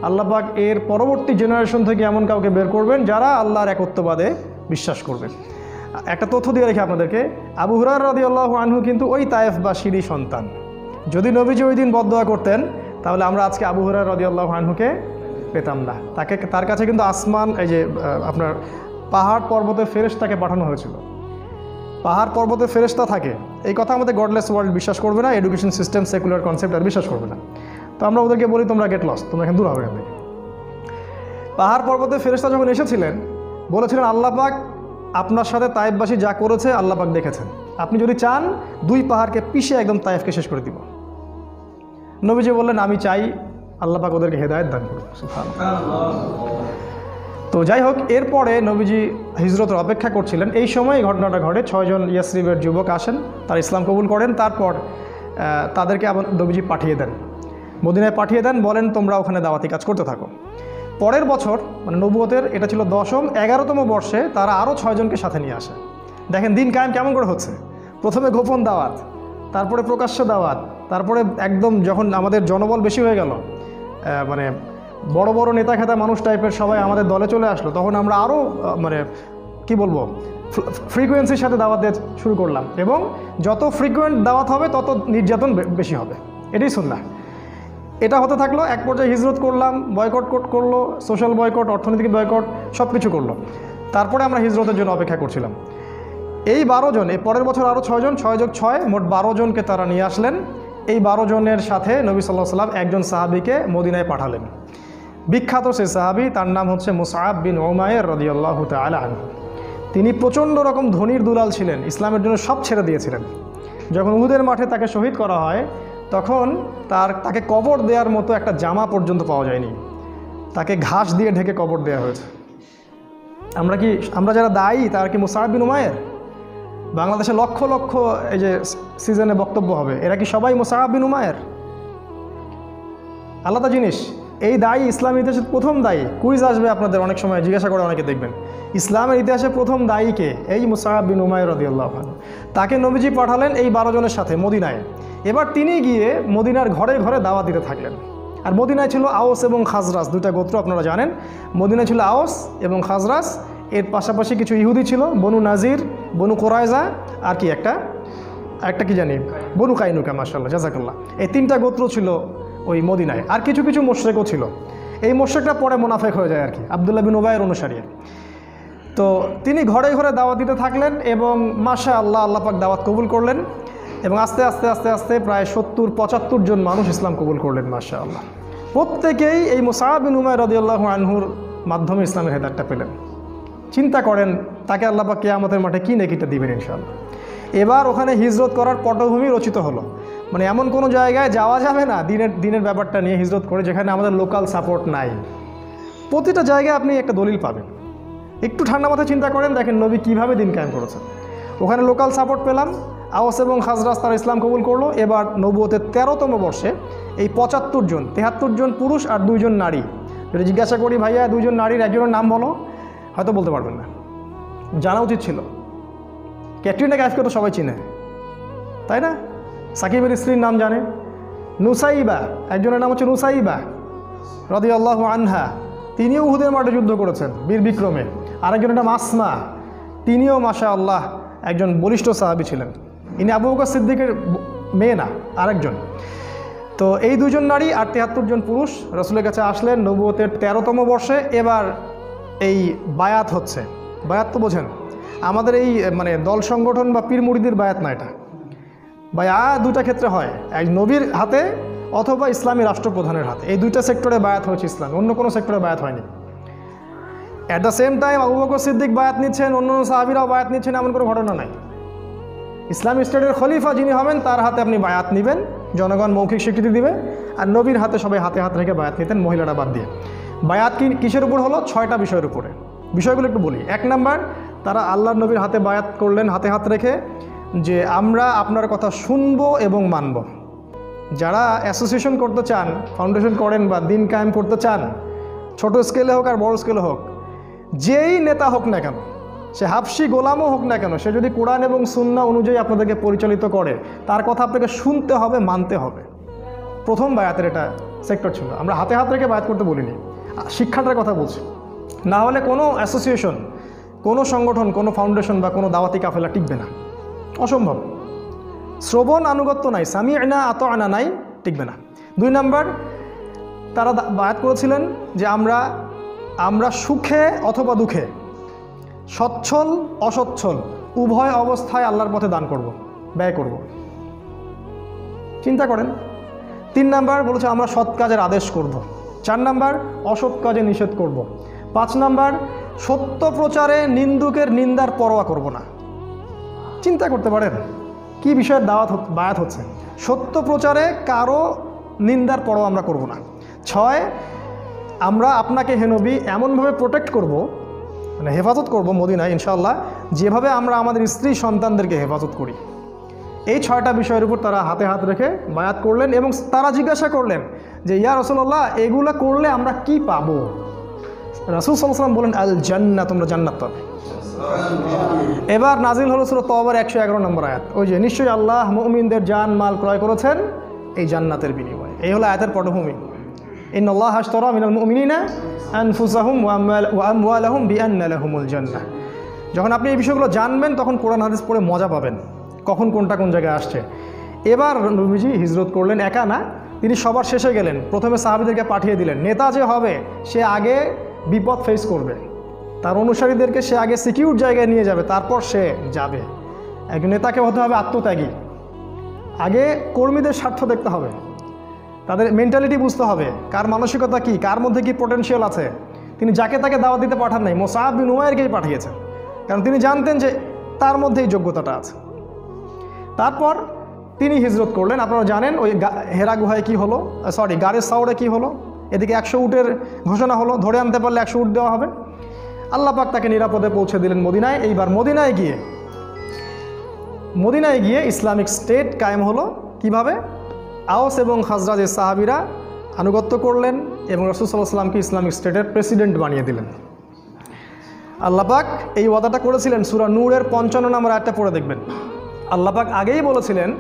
আল্লাহ পাক এর পরবর্তী জেনারেশন থেকে এমন কাউকে বের করবেন যারা আল্লাহর একত্ববাদে বিশ্বাস করবেন। একটা তথ্য দিয়ে রেখে আপনাদেরকে, আবু হুরায়রা রাদিয়াল্লাহু আনহু কিন্তু ওই তায়েফবাসীরই সন্তান। যদি নবীজি ওই দিন বদদোয়া করতেন তাহলে আমরা আজকে আবু হুরায়রা রাদিয়াল্লাহু আনহুকে পেতাম না। তার কাছে কিন্তু আসমান, এই যে আপনার পাহাড় পর্বতের ফেরেশতাকে পাঠানো হয়েছিল। পাহাড় পর্বতে ফেরেশতা থাকে, এই কথা আমাদের গডলেস ওয়ার্ল্ড বিশ্বাস করবে না, এডুকেশন সিস্টেম সেকুলার কনসেপ্ট আর বিশ্বাস করবে না। তো আমরা ওদেরকে বলি তোমরা গেট লস, তোমরা এখানে দূর হবে এখান থেকে। পাহাড় পর্বতে ফেরেশতা যখন এসেছিলেন বলেছিলেন আল্লাহ পাক আপনার সাথে তায়েফবাসী যা করেছে আল্লাহ পাক দেখেছেন, আপনি যদি চান 2 পাহাড়কে পিষে একদম তায়েফকে শেষ করে দিব। নবীজি বললেন আমি চাই আল্লাহ পাক ওদেরকে হেদায়েত দান করুন। তো যাই হোক, এরপরে নবীজি হিজরতের অপেক্ষা করছিলেন, এই সময় ঘটনাটা ঘটে। 6 জন ইয়াসরিবের যুবক আসেন, তারা ইসলাম কবুল করেন। তারপর তাদেরকে আবার নবীজি পাঠিয়ে দেন, মদিনায় পাঠিয়ে দেন, বলেন তোমরা ওখানে দাওয়াতি কাজ করতে থাকো। পরের বছর মানে নবুয়তের এটা ছিল 10ম 11তম বর্ষে তারা আরও 6 জনকে সাথে নিয়ে আসে। দেখেন দিন কায়েম কেমন করে হচ্ছে, প্রথমে গোপন দাওয়াত, তারপরে প্রকাশ্য দাওয়াত, তারপরে একদম যখন আমাদের জনবল বেশি হয়ে গেল, মানে বড় বড় নেতা খেতা মানুষ টাইপের সবাই আমাদের দলে চলে আসলো, তখন আমরা আরও মানে কি বলবো ফ্রিকোয়েন্সির সাথে দাওয়াত দিয়ে শুরু করলাম, এবং যত ফ্রিকোয়েন্ট দাওয়াত হবে তত নির্যাতন বেশি হবে। এটাই সুন্নাহ। এটা হতে থাকলো, এক পর্যায়ে হিজরত করলাম, বয়কট করলো, সোশ্যাল বয়কট, অর্থনৈতিক বয়কট, সব কিছু করলো। তারপরে আমরা হিজরতের জন্য অপেক্ষা করছিলাম। এই 12 জন, এই পরের বছর আরও 6 জন, 6 যোগ 6 মোট 12 জনকে তারা নিয়ে আসলেন। এই 12 জনের সাথে নবী সাল্লাল্লাহু আলাইহি ওয়াসাল্লাম একজন সাহাবীকে মদিনায় পাঠালেন। বিখ্যাত সেই সাহাবী, তার নাম হচ্ছে মুসআব বিন উমাইর রাদিয়াল্লাহু তাআলা আনহু। তিনি প্রচণ্ড রকম ধনীর দুলাল ছিলেন, ইসলামের জন্য সব ছেড়ে দিয়েছিলেন। যখন উহুদের মাঠে তাকে শহীদ করা হয় তখন তাকে কবর দেওয়ার মতো একটা জামা পর্যন্ত পাওয়া যায়নি, তাকে ঘাস দিয়ে ঢেকে কবর দেওয়া হয়েছে। আমরা যারা দায়ী তার কি মুসআব বিন উমাইর? বাংলাদেশে লক্ষ লক্ষ এই যে সিজনে বক্তব্য হবে, এরা কি সবাই মুসআব বিন উমাইর? আলাদা জিনিস। এই দায়ী ইসলামের ইতিহাসের প্রথম দায়ী। কুইজ আসবে আপনাদের অনেক সময়, জিজ্ঞাসা করে অনেকে, দেখবেন ইসলামের ইতিহাসে প্রথম দায়ীকে, এই মুসআব বিন উমাইর রাদিয়াল্লাহু আনহু। তাকে নবীজি পাঠালেন এই 12 জনের সাথে মদিনায়। এবার তিনি গিয়ে মদিনার ঘরে ঘরে দাওয়াত দিতে থাকলেন। আর মদিনায় ছিল আওস এবং খাজরাজ, 2টা গোত্র আপনারা জানেন। মদিনায় ছিল আওস এবং খাজরাজ, এর পাশাপাশি কিছু ইহুদি ছিল, বনু নাজির, বনু কোরাইজা, আর কি একটা কি জানি বনু কাইনুকা, মাশাআল্লাহ জাযাকাল্লাহ। এই 3টা গোত্র ছিল ওই মদিনায়। আর কিছু কিছু মুশরিকও ছিল। এই মুশরিকটা পরে মুনাফিক হয়ে যায় আর কি, আব্দুল্লাহ বিন উবাইয়ের অনুসারী। তো তিনি ঘরে ঘরে দাওয়াত দিতে থাকলেন এবং মাশাআল্লাহ আল্লাহ পাক দাওয়াত কবুল করলেন, এবং আস্তে আস্তে আস্তে আস্তে প্রায় 70-75 জন মানুষ ইসলাম কবুল করলেন মাশাআল্লাহ। প্রত্যেকেই এই মুসআব বিন উমাইর রাদিয়াল্লাহু আনহুর মাধ্যমে ইসলামের হেদায়েতটা পেলেন। চিন্তা করেন তাকে আল্লাহ পাক কিয়ামতের মাঠে কী নেকিটা দিবেন ইনশাআল্লাহ। এবার ওখানে হিজরত করার পটভূমি রচিত হলো। মানে এমন কোনো জায়গায় যাওয়া যাবে না দিনের ব্যাপারটা নিয়ে হিজরত করে যেখানে আমাদের লোকাল সাপোর্ট নাই। প্রতিটা জায়গায় আপনি একটা দলিল পাবেন। একটু ঠান্ডা মাথায় চিন্তা করেন, দেখেন নবী কীভাবে দিন কায়েম করেছেন। ওখানে লোকাল সাপোর্ট পেলাম, আওস এবং খাজরাজ তারা ইসলাম কবুল করলো। এবার নবুয়তের 13তম বর্ষে এই 75 জন, 73 জন পুরুষ আর 2 জন নারী। যদি জিজ্ঞাসা করি ভাইয়া 2 জন নারীর একজনের নাম বলো, হয়তো বলতে পারবেন না। জানা উচিত ছিল। ক্যাটরিনা কাইফকে তো সবাই চিনে, তাই না? সাকিবের স্ত্রীর নাম জানে, নুসাইবা, একজনের নাম হচ্ছে নুসাইবা রাদিয়াল্লাহু আনহা, তিনিও উহুদের মাঠে যুদ্ধ করেছেন বীর বিক্রমে। আরেকজন নাম আসমা, তিনিও মাশাআল্লাহ একজন বলিষ্ঠ সাহাবী ছিলেন। ইনি আবু বকর সিদ্দিকের মেয়ে না, আরেকজন। তো এই 2 জন নারী আর 73 জন পুরুষ রাসূলের কাছে আসলেন নবুয়তের 13তম বর্ষে। এবার এই বায়াত হচ্ছে। বায়াত তো বোঝেন, আমাদের এই মানে দল সংগঠন বা পীর মুরিদির বায়াত না, এটা বায়াত 2টা ক্ষেত্রে হয়, এক নবীর হাতে অথবা ইসলামী রাষ্ট্রপ্রধানের হাতে। এই 2টা সেক্টরে বায়াত হয়েছে ইসলাম, অন্য কোনো সেক্টরে বায়াত হয়নি। At the same time Abu Bakr Siddiq বায়াত নিচ্ছেন, অন্য সাহাবীরাও বায়াত নিচ্ছেন, এমন কোনো ঘটনা নাই। ইসলামী স্টেটের খলিফা যিনি হবেন তার হাতে আপনি বায়াত নেবেন, জনগণ মৌখিক স্বীকৃতি দিবে। আর নবীর হাতে সবাই হাতে হাত রেখে বায়াত নিতেন, মহিলারা বাদ দিয়ে। বায়াত কিসের উপর হলো? 6টা বিষয়ের উপরে। বিষয়গুলো একটু বলি। 1 নাম্বার, তারা আল্লাহর নবীর হাতে বায়াত করলেন হাতে হাত রেখে, যে আমরা আপনার কথা শুনবো এবং মানব। যারা অ্যাসোসিয়েশন করতে চান, ফাউন্ডেশন করেন বা দিন কায়েম করতে চান, ছোট স্কেলে হোক আর বড় স্কেলে হোক, যেই নেতা হোক না কেন, সে হাবশি গোলামও হোক না কেন, সে যদি কোরআন এবং সুন্নাহ অনুযায়ী আপনাদেরকে পরিচালিত করে, তার কথা আপনাকে শুনতে হবে, মানতে হবে। প্রথম বায়াতের এটা সেক্টর ছিল। আমরা হাতে হাত রেখে বায়াত করতে বলিনি, শিক্ষাটার কথা বলছি। না হলে কোনো অ্যাসোসিয়েশন, কোনো সংগঠন, কোনো ফাউন্ডেশন বা কোনো দাওয়াতি কাফেলা টিকবে না, অসম্ভব। শ্রবণ আনুগত্য নাই, সামি'না আতা'না নাই, টিকবে না। 2 নাম্বার, তারা বায়াত করেছিলেন যে আমরা সুখে অথবা দুঃখে, সচ্ছল অসচ্ছল উভয় অবস্থায় আল্লাহর পথে দান করব, ব্যয় করব। চিন্তা করেন, 3 নাম্বার বলেছে আমরা সৎ কাজের আদেশ করব। 4 নাম্বার অসৎ কাজে নিষেধ করব। 5 নাম্বার সত্য প্রচারে নিন্দুকের নিন্দার পরোয়া করব না। চিন্তা করতে পারেন কি বিষয়ের বায়াত হচ্ছে। সত্য প্রচারে কারো নিন্দার পরোয়া আমরা করব না। 6 আমরা আপনাকে হে নবী এমনভাবে প্রোটেক্ট করব, মানে হেফাজত করব মদিনায় ইনশাআল্লাহ, যেভাবে আমরা আমাদের স্ত্রী সন্তানদেরকে হেফাজত করি। এই 6টা বিষয়ের উপর তারা হাতে হাত রেখে বায়াত করলেন এবং তারা জিজ্ঞাসা করলেন যে ইয়া রাসূলুল্লাহ এগুলা করলে আমরা কি পাবো? রাসূল সাল্লাল্লাহু আলাইহি ওয়াসাল্লাম বলেন আল জান্নাত, তোমরা জান্নাত পাবে। এবার নাজিল হলো সূরা তওবার 111 নম্বর আয়াত, ওই যে নিশ্চয়ই আল্লাহ মুমিনদের জান মাল ক্রয় করেছেন এই জান্নাতের বিনিময়ে। এই হলো আয়াতের পটভূমি। ইন্নাল্লাহা আশতারা মিনাল মুমিনিনা আনফুসাহুম ওয়া আমওয়ালাহুম বিআন্না লাহুমুল জান্নাহ। যখন আপনি এই বিষয়গুলো জানবেন তখন কোরআন হাদিস পড়ে মজা পাবেন, কখন কোনটা কোন জায়গায় আসছে। এবার নবীজি হিজরত করলেন, একা না, তিনি সবার শেষে গেলেন। প্রথমে সাহাবীদেরকে পাঠিয়ে দিলেন। নেতা যে হবে সে আগে বিপদ ফেস করবে, তার অনুসারীদেরকে সে আগে সিকিউর জায়গায় নিয়ে যাবে, তারপর সে যাবে। একজন নেতাকে হতে হবে আত্মত্যাগী। আগে কর্মীদের স্বার্থ দেখতে হবে, তাদের মেন্টালিটি বুঝতে হবে, কার মানসিকতা কি, কার মধ্যে কি পোটেনশিয়াল আছে। তিনি যাকে তাকে দাওয়াত দিতে পাঠান নাই, মুসআব বিন উমাইরকেই পাঠিয়েছেন, কারণ তিনি জানতেন যে তার মধ্যে এই যোগ্যতাটা আছে। তারপর তিনি হিজরত করলেন। আপনারা জানেন ওই হেরা গুহায় কী হলো, গারের সাউরে কী হলো। এদিকে 100 উটের ঘোষণা হলো, ধরে আনতে পারলে 100 উট দেওয়া হবে। আল্লাহ পাক তাকে নিরাপদে পৌঁছে দিলেন মদিনায়। এইবার মদিনায় গিয়ে ইসলামিক স্টেট কায়েম হলো। কিভাবে? আওস এবং খাজরাজের সাহাবীরা আনুগত্য করলেন এবং রাসূল সাল্লাল্লাহু আলাইহি ওয়াসাল্লামকে ইসলামিক স্টেটের প্রেসিডেন্ট বানিয়ে দিলেন। আল্লাহ পাক এই ওয়াদাটা করেছিলেন, সূরা নূরের 55 নম্বর আয়াতটা পড়ে দেখবেন। আল্লাহ পাক আগেই বলেছিলেন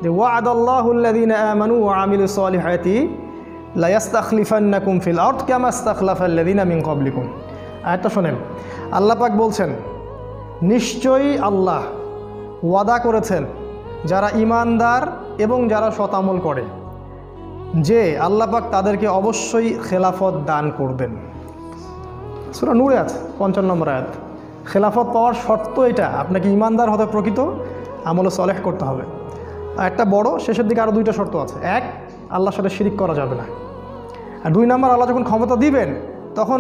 যে ওয়া'আদাল্লাহুল্লাযীনা আমানু ওয়া আমিলুস সলিহাতি লা ইস্তাখলিফান্নাকুম ফিল আরদ কামা ইস্তাখলাফাল্লাযীনা মিন ক্বাবলিকুম। আয়াতটা শোনেন, আল্লাহ পাক বলছেন নিশ্চয়ই আল্লাহ ওয়াদা করেছেন যারা ঈমানদার এবং যারা সৎ আমল করে যে আল্লাহ পাক তাদেরকে অবশ্যই খেলাফত দান করবেন। সূরা নূরে আছে 55 নম্বর আয়াত। খেলাফত পাওয়ার শর্ত এটা, আপনাকে ঈমানদার হতে প্রকৃত আমল সলেহ করতে হবে। একটা বড়, শেষের দিকে আরও 2টা শর্ত আছে। 1, আল্লাহর সাথে শিরিক করা যাবে না। আর 2 নাম্বার, আল্লাহ যখন ক্ষমতা দিবেন তখন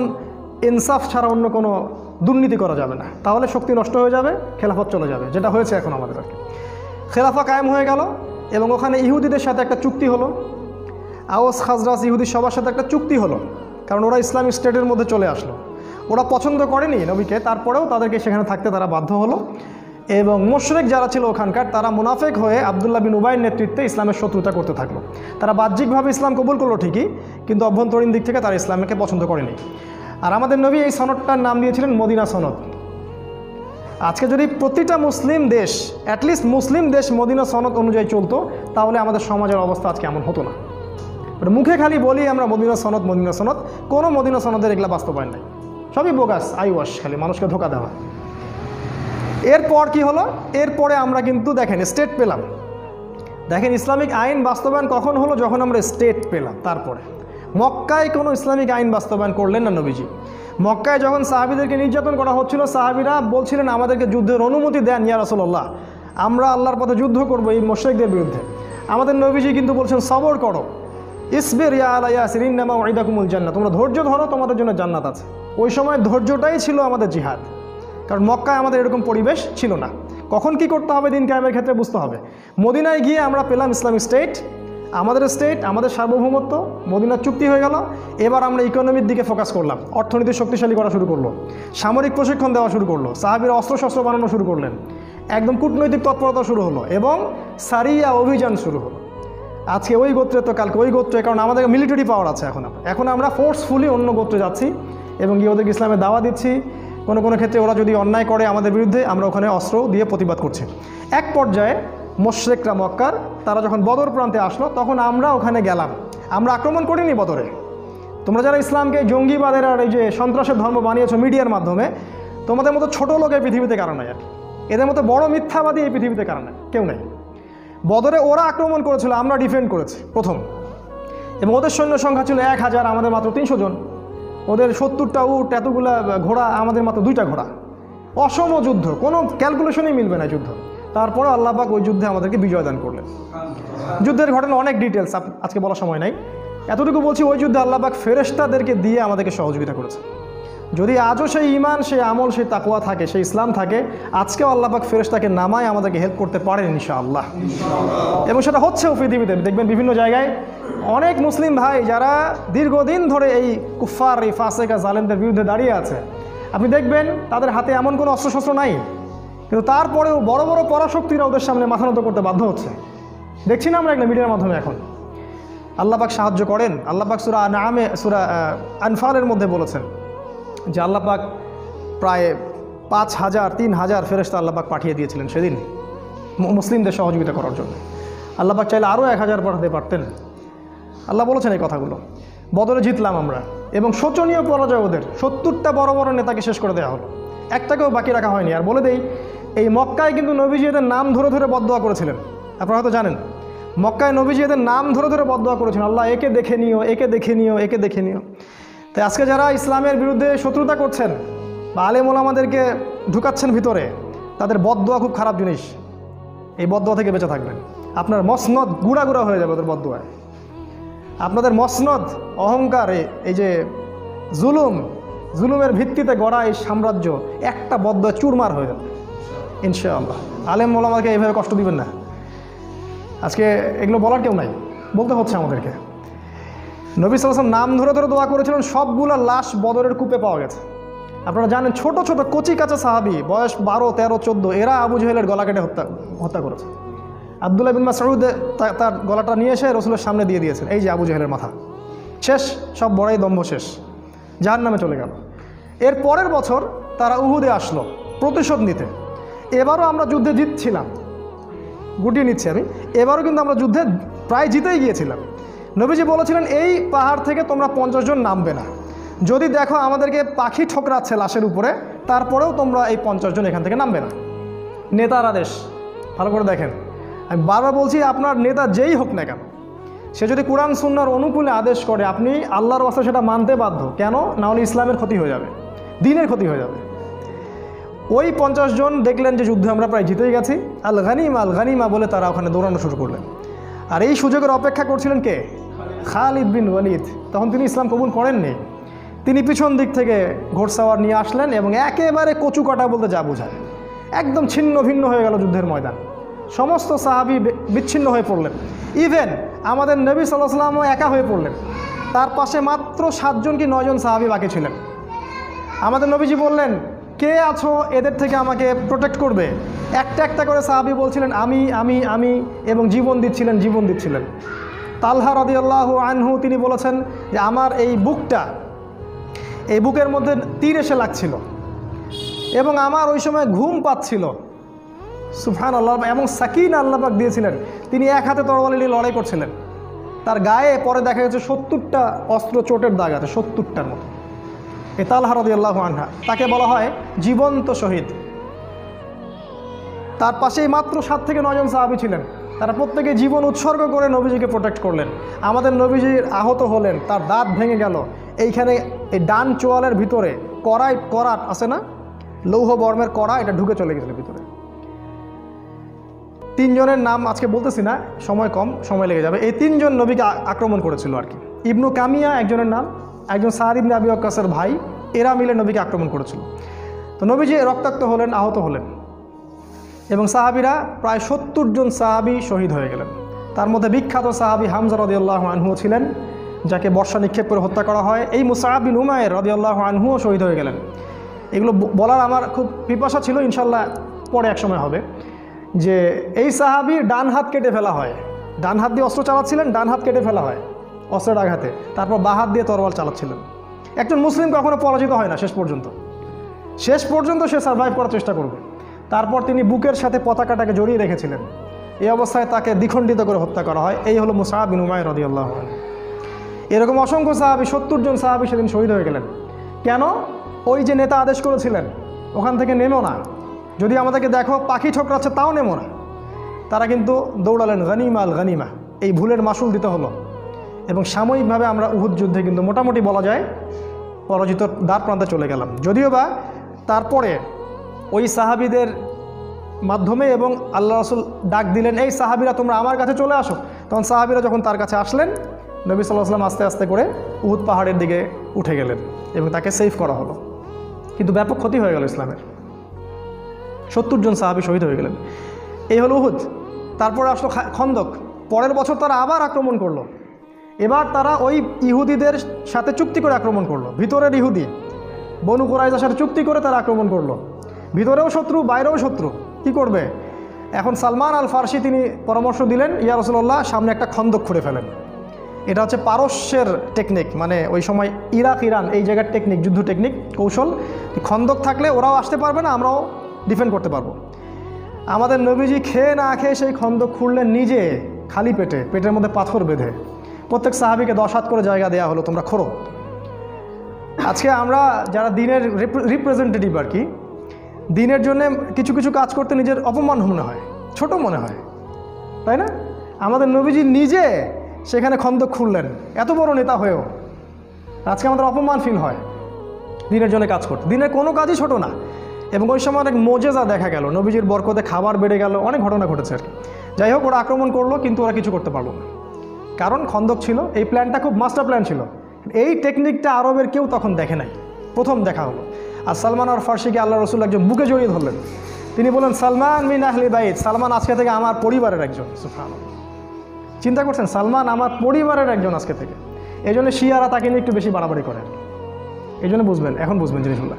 ইনসাফ ছাড়া অন্য কোনো দুর্নীতি করা যাবে না, তাহলে শক্তি নষ্ট হয়ে যাবে, খেলাফত চলে যাবে, যেটা হয়েছে এখন আমাদের আর কি। খেলাফা কায়েম হয়ে গেল এবং ওখানে ইহুদিদের সাথে একটা চুক্তি হলো। আওস খাজরাজ ইহুদি সবার সাথে একটা চুক্তি হলো, কারণ ওরা ইসলামিক স্টেটের মধ্যে চলে আসলো। ওরা পছন্দ করেনি নবীকে, তারপরেও তাদেরকে সেখানে থাকতে তারা বাধ্য হলো। এবং মুশরিক যারা ছিল ওখানকার, তারা মুনাফিক হয়ে আব্দুল্লাহ বিন উবাইয়ের নেতৃত্বে ইসলামের শত্রুতা করতে থাকলো। তারা বাহ্যিকভাবে ইসলাম কবুল করলো ঠিকই, কিন্তু অভ্যন্তরীণ দিক থেকে তারা ইসলামকে পছন্দ করেনি। আর আমাদের নবী এই সনদটার নাম দিয়েছিলেন মদিনা সনদ। আজকে যদি প্রতিটা মুসলিম দেশ, অ্যাটলিস্ট মুসলিম দেশ মদিনা সনদ অনুযায়ী চলতো, তাহলে আমাদের সমাজের অবস্থা আজকে এমন হতো না। মুখে খালি বলি আমরা মদিনা সনদ, কোনো মদিনা সনদের এগুলা বাস্তবায়ন নাই, সবই বোগাস, আইওয়াশ, খালি মানুষকে ধোকা দেওয়া। এরপর কি হলো? এরপরে আমরা কিন্তু দেখেন স্টেট পেলাম। দেখেন ইসলামিক আইন বাস্তবায়ন কখন হলো? যখন আমরা স্টেট পেলাম। তারপরে মক্কায় কোনো ইসলামিক আইন বাস্তবায়ন করলেন না নবীজি। মক্কায় যখন সাহাবীদেরকে নির্যাতন করা হচ্ছিল, সাহাবীরা বলছিলেন আমাদেরকে যুদ্ধের অনুমতি দেন ইয়া রাসূলুল্লাহ, আমরা আল্লাহর পথে যুদ্ধ করব এই মুশরিকদের বিরুদ্ধে। আমাদের নবীজি কিন্তু বলছেন সবর করো, ইসবির ইয়া আলা ইয়াসির ইন্নামা ওয়াইদাকুমুল জান্নাহ, তোমরা ধৈর্য ধরো, তোমাদের জন্য জান্নাত আছে। ওই সময় ধৈর্যটাই ছিল আমাদের জিহাদ, কারণ মক্কায় আমাদের এরকম পরিবেশ ছিল না। কখন কি করতে হবে দিন কায়েমের ক্ষেত্রে বুঝতে হবে। মদিনায় গিয়ে আমরা পেলাম ইসলামিক স্টেট, আমাদের সার্বভৌমত্ব, মদিনার চুক্তি হয়ে গেল। এবার আমরা ইকোনমির দিকে ফোকাস করলাম, অর্থনীতি শক্তিশালী করা শুরু করলো, সামরিক প্রশিক্ষণ দেওয়া শুরু করলো, সাহাবীরা অস্ত্রশস্ত্র বানানো শুরু করলেন, একদম কূটনৈতিক তৎপরতা শুরু হলো এবং সারিয়া অভিযান শুরু হলো। আজকে ওই গোত্রে তো কালকে ওই গোত্রে, কারণ আমাদের মিলিটারি পাওয়ার আছে। এখন আমরা ফোর্সফুলি অন্য গোত্রে যাচ্ছি এবং গিয়ে ওদেরকে ইসলামের দাওয়া দিচ্ছি। কোনো কোনো ক্ষেত্রে ওরা যদি অন্যায় করে আমাদের বিরুদ্ধে, আমরা ওখানে অস্ত্র দিয়ে প্রতিবাদ করছি। এক পর্যায়ে মুশরিকরা মক্কার, তারা যখন বদর প্রান্তে আসলো, তখন আমরা ওখানে গেলাম। আমরা আক্রমণ করিনি বদরে। তোমরা যারা ইসলামকে জঙ্গিবাদের আর এই যে সন্ত্রাসের ধর্ম বানিয়েছো মিডিয়ার মাধ্যমে, তোমাদের মতো ছোট লোক এই পৃথিবীতে কারণ নাই, আর এদের মতো বড় মিথ্যাবাদী এই পৃথিবীতে কারণ নাই, কেউ নেই। বদরে ওরা আক্রমণ করেছিল, আমরা ডিফেন্ড করেছি প্রথম, এবং ওদের সৈন্য সংখ্যা ছিল 1000, আমাদের মাত্র 300 জন। ওদের 70টা উট, এতগুলা ঘোড়া, আমাদের মাত্র 2টা ঘোড়া। অসম যুদ্ধ, কোনো ক্যালকুলেশনই মিলবে না যুদ্ধ। তারপরে আল্লাহ পাক ওই যুদ্ধে আমাদেরকে বিজয় দান করলেন। যুদ্ধের ঘটনা অনেক ডিটেলস আজকে বলার সময় নাই, এতটুকু বলছি ওই যুদ্ধে আল্লাহ পাক ফেরেশতাদেরকে দিয়ে আমাদেরকে সহযোগিতা করেছে। যদি আজও সেই ঈমান, সেই আমল, সেই তাকওয়া থাকে, সেই ইসলাম থাকে, আজকেও আল্লাহ পাক ফেরেশতাকে নামায় আমাদেরকে হেল্প করতে পারেন ইনশাআল্লাহ। এবং সেটা হচ্ছেও পৃথিবীতে। দেখবেন বিভিন্ন জায়গায় অনেক মুসলিম ভাই যারা দীর্ঘদিন ধরে এই কুফফার, এই ফাসেকা, জালেমদের বিরুদ্ধে দাঁড়িয়ে আছে, আপনি দেখবেন তাদের হাতে এমন কোনো অস্ত্রশস্ত্র নাই, কিন্তু তারপরেও বড় বড় পরাশক্তিরা ওদের সামনে মাথা নত করতে বাধ্য হচ্ছে। দেখছি না আমরা একটা মিডিয়ার মাধ্যমে এখন। আল্লাহ পাক সাহায্য করেন। আল্লাহ পাক সূরা আনআমে, সূরা আনফালের মধ্যে বলেছেন যে আল্লাহ পাক প্রায় 5,000 3,000 ফেরেশতা আল্লাহ পাক পাঠিয়ে দিয়েছিলেন সেদিন মুসলিমদের সহযোগিতা করার জন্য। আল্লাহ পাক চাইলে আরও 1,000 পাঠাতে পারতেন। আল্লাহ বলেছেন এই কথাগুলো। বদরে জিতলাম আমরা, এবং শোচনীয় পরাজয় ওদের। 70টা বড় বড় নেতাকে শেষ করে দেওয়া হলো, একটাকেও বাকি রাখা হয়নি। আর বলে দেই, এই মক্কায় কিন্তু নবীজি এদের নাম ধরে ধরে বদদোয়া করেছিলেন। আপনারা হয়তো জানেন, মক্কায় নবীজি এদের নাম ধরে ধরে বদদোয়া করেছেন, আল্লাহ একে দেখে নিও, একে দেখে নিও, একে দেখে নিও। তাই আজকে যারা ইসলামের বিরুদ্ধে শত্রুতা করছেন বা আলেম ওলামাদেরকে ঢুকাচ্ছেন ভিতরে, তাদের বদদোয়া খুব খারাপ জিনিস। এই বদদোয়া থেকে বেঁচে থাকবেন। আপনার মসনদ গুঁড়া গুঁড়া হয়ে যাবে ওদের বদদোয়ায়। আপনাদের মসনদ, অহংকার, এই যে জুলুমের ভিত্তিতে গড়া এই সাম্রাজ্য একটা বদদোয়া চুরমার হয়ে যাবে ইনশাআল্লাহ। আলেম ওলামাকে এইভাবে কষ্ট দিবেন না। আজকে এগুলো বলার কেউ নাই, বলতে হচ্ছে আমাদেরকে। নবী সাল্লাল্লাহু আলাইহি ওয়াসাল্লাম নাম ধরে ধরে দোয়া করেছিলেন, সবগুলো লাশ বদরের কূপে পাওয়া গেছে। আপনারা জানেন, ছোট ছোট কচি কাঁচা সাহাবি, বয়স 12, 13, 14, এরা আবু জেহেলের গলা কেটে হত্যা করেছে। আব্দুল্লাহ বিন মাসউদ তার গলাটা নিয়ে এসে রাসূলের সামনে দিয়ে দিয়েছেন, এই যে আবু জেহেলের মাথা শেষ, সব বড়াই দম্ভ শেষ, জাহান্নামে চলে গেল। এর পরের বছর তারা উহুদে আসলো প্রতিশোধ নিতে। এবারও আমরা যুদ্ধে জিতছিলাম, গুটিয়ে নিচ্ছি আমি। এবারও কিন্তু আমরা যুদ্ধে প্রায় জিতেই গিয়েছিলাম। নবীজি বলেছিলেন, এই পাহাড় থেকে তোমরা 50 জন নামবে না। যদি দেখো আমাদেরকে পাখি ঠোকরাচ্ছে লাশের উপরে, তারপরেও তোমরা এই 50 জন এখান থেকে নামবে না। নেতার আদেশ, ভালো করে দেখেন। আমি বারবার বলছি, আপনার নেতা যেই হোক না কেন, সে যদি কোরআন সুন্নাহর অনুকূলে আদেশ করে, আপনি আল্লাহর ওয়াস্তে সেটা মানতে বাধ্য। কেন? না হলে ইসলামের ক্ষতি হয়ে যাবে, দ্বীনের ক্ষতি হয়ে যাবে। ওই 50 জন দেখলেন যে যুদ্ধে আমরা প্রায় জিতেই গেছি, আল গানিমা বলে তারা ওখানে দৌড়ানো শুরু করলেন। আর এই সুযোগের অপেক্ষা করছিলেন কে? খালিদ বিন ওয়ালিদ। তখন তিনি ইসলাম কবুল করেননি। তিনি পিছন দিক থেকে ঘোড়সাওয়ার নিয়ে আসলেন এবং একেবারে কচু কাটা বলতে যা বোঝায়, একদম ছিন্ন ভিন্ন হয়ে গেল যুদ্ধের ময়দান। সমস্ত সাহাবি বিচ্ছিন্ন হয়ে পড়লেন। ইভেন আমাদের নবী সাল্লাল্লাহু আলাইহি ওয়াসাল্লামও একা হয়ে পড়লেন। তার পাশে মাত্র 7 জন কি 9 জন সাহাবি বাকি ছিলেন। আমাদের নবীজি বললেন, কে আছো এদের থেকে আমাকে প্রোটেক্ট করবে? একটা একটা করে সাহাবি বলছিলেন, আমি আমি আমি, এবং জীবন দিচ্ছিলেন। তালহা রাদিয়াল্লাহু আনহু তিনি বলেছেন যে আমার এই বুকের মধ্যে তীর এসে লাগছিল এবং আমার ওই সময় ঘুম পাচ্ছিল। সুবহানাল্লাহ। এবং সাকিনা আল্লাহ পাক দিয়েছিলেন। তিনি এক হাতে তরবারি নিয়ে লড়াই করছিলেন। তার গায়ে পরে দেখা গেছে 70টা অস্ত্র চোটের দাগ আছে, 70টার মতো। এ তালহা রাদিয়াল্লাহু আনহা, তাকে বলা হয় জীবন্ত শহীদ। তার পাশেই মাত্র 7 থেকে 9 জন সাহাবী ছিলেন। তারা প্রত্যেকে জীবন উৎসর্গ করে নবীজিকে প্রোটেক্ট করলেন। আমাদের নবীজির আহত হলেন, তার দাঁত ভেঙে গেল। এইখানে এই ডান চোয়ালের ভিতরে করাত আছে না, লৌহ বর্মের কড়া, এটা ঢুকে চলে গেছিল ভিতরে। 3 জনের নাম আজকে বলতেছি না, সময় কম, সময় লেগে যাবে। এই 3 জন নবীকে আক্রমণ করেছিল আর কি। ইবনু কামিয়া একজনের নাম, একজন সাদ ইবনে আবি ওয়াক্কাসের ভাই, এরা মিলে নবীকে আক্রমণ করেছিল। তো নবীজি রক্তাক্ত হলেন, আহত হলেন, এবং সাহাবিরা প্রায় 70 জন সাহাবি শহীদ হয়ে গেলেন। তার মধ্যে বিখ্যাত সাহাবি হামজা রাদিয়াল্লাহু আনহু ছিলেন, যাকে বর্ষা নিক্ষেপ করে হত্যা করা হয়। এই মুসআব বিন উমাইর রাদিয়াল্লাহু আনহুও শহীদ হয়ে গেলেন। এগুলো বলার আমার খুব পিপাসা ছিল, ইনশাল্লাহ পরে এক সময় হবে। যে এই সাহাবির ডান হাত কেটে ফেলা হয়, ডান হাত দিয়ে অস্ত্র চালাচ্ছিলেন, ডান হাত কেটে ফেলা হয় অস্ত্রের আঘাতে, তারপর বাঁ হাত দিয়ে তরোয়াল চালাচ্ছিলেন। একজন মুসলিম কখনো পরাজিত হয় না শেষ পর্যন্ত সে সার্ভাইভ করার চেষ্টা করবে। তারপর তিনি বুকের সাথে পতাকাটাকে জড়িয়ে রেখেছিলেন। এই অবস্থায় তাকে দ্বিখণ্ডিত করে হত্যা করা হয়। এই হলো মুসআব বিন উমাইর রাদিয়াল্লাহু আনহু। এরকম অসংখ্য সাহাবী, 70 জন সাহাবী সেদিন শহীদ হয়ে গেলেন। কেন? ওই যে নেতা আদেশ করেছিলেন, ওখান থেকে নেমো না, যদি আমাদেরকে দেখো পাখি ঠোকরাচ্ছে তাও নেমো না। তারা কিন্তু দৌড়ালেন গানিমা। এই ভুলের মাসুল দিতে হলো। এবং সাময়িকভাবে আমরা উহুদ যুদ্ধে কিন্তু মোটামুটি বলা যায় পরাজিত দ্বার প্রান্তে চলে গেলাম। যদিও বা তারপরে ওই সাহাবীদের মাধ্যমে এবং আল্লাহ রাসূল ডাক দিলেন, এই সাহাবীরা তোমরা আমার কাছে চলে আসো। তখন সাহাবীরা যখন তার কাছে আসলেন, নবী সাল্লাল্লাহু আলাইহি ওয়াসাল্লাম আস্তে আস্তে করে উহুদ পাহাড়ের দিকে উঠে গেলেন এবং তাকে সেভ করা হলো। কিন্তু ব্যাপক ক্ষতি হয়ে গেল ইসলামের, 70 জন সাহাবী শহীদ হয়ে গেলেন। এই হলো উহুদ। তারপরে আসলো খন্দক। পরের বছর তারা আবার আক্রমণ করলো। এবার তারা ওই ইহুদিদের সাথে চুক্তি করে আক্রমণ করলো। ভিতরের ইহুদি বনু কুরাইজার সাথে চুক্তি করে তারা আক্রমণ করলো। ভিতরেও শত্রু, বাইরেও শত্রু, কি করবে? এখন সালমান আল ফারসি তিনি পরামর্শ দিলেন, ইয়া রাসূলুল্লাহ সামনে একটা খন্দক খুঁড়ে ফেলেন। এটা হচ্ছে পারস্যের টেকনিক, মানে ওই সময় ইরাক ইরান এই জায়গার টেকনিক, যুদ্ধ টেকনিক, কৌশল। খন্দক থাকলে ওরাও আসতে পারবে না, আমরাও ডিফেন্ড করতে পারবো। আমাদের নবীজি খেয়ে না খেয়ে সেই খন্দক খুঁড়লেন নিজে, খালি পেটে, পেটের মধ্যে পাথর বেঁধে। প্রত্যেক সাহাবীকে 10 হাত করে জায়গা দেওয়া হলো, তোমরা খোঁড়ো। আজকে আমরা যারা দিনের রিপ্রেজেন্টেটিভ আর কি, দিনের জন্য কিছু কিছু কাজ করতে নিজের অপমান মনে হয়, ছোট মনে হয়, তাই না? আমাদের নবীজি নিজে সেখানে খন্দক খুঁড়লেন, এত বড় নেতা হয়েও। আজকে আমাদের অপমান ফিল হয় দিনের জন্য কাজ করতে। দিনের কোনো কাজই ছোট না। এবং ওই সময় অনেক মোজেজা দেখা গেল, নবীজির বরকতে খাবার বেড়ে গেল, অনেক ঘটনা ঘটেছে আর কি। যাই হোক, ওরা আক্রমণ করলো কিন্তু ওরা কিছু করতে পারলো না, কারণ খন্দক ছিল। এই প্ল্যানটা খুব মাস্টার প্ল্যান ছিল। এই টেকনিকটা আরবের কেউ তখন দেখে নাই, প্রথম দেখা হলো। আর সালমান আর ফারসিকে আল্লাহ রসুল একজন বুকে জড়িয়ে ধরলেন। তিনি বলেন, সালমান মিন আহলি বাইত, সালমান আজকে থেকে আমার পরিবারের একজন। সুবহানাল্লাহ, চিন্তা করছেন, সালমান আমার পরিবারের একজন আজকে থেকে। এই জন্য শিয়ারা তাকে নিয়ে একটু বেশি বাড়াবাড়ি করে, এই জন্য বুঝবেন, এখন বুঝবেন জিনিসগুলো।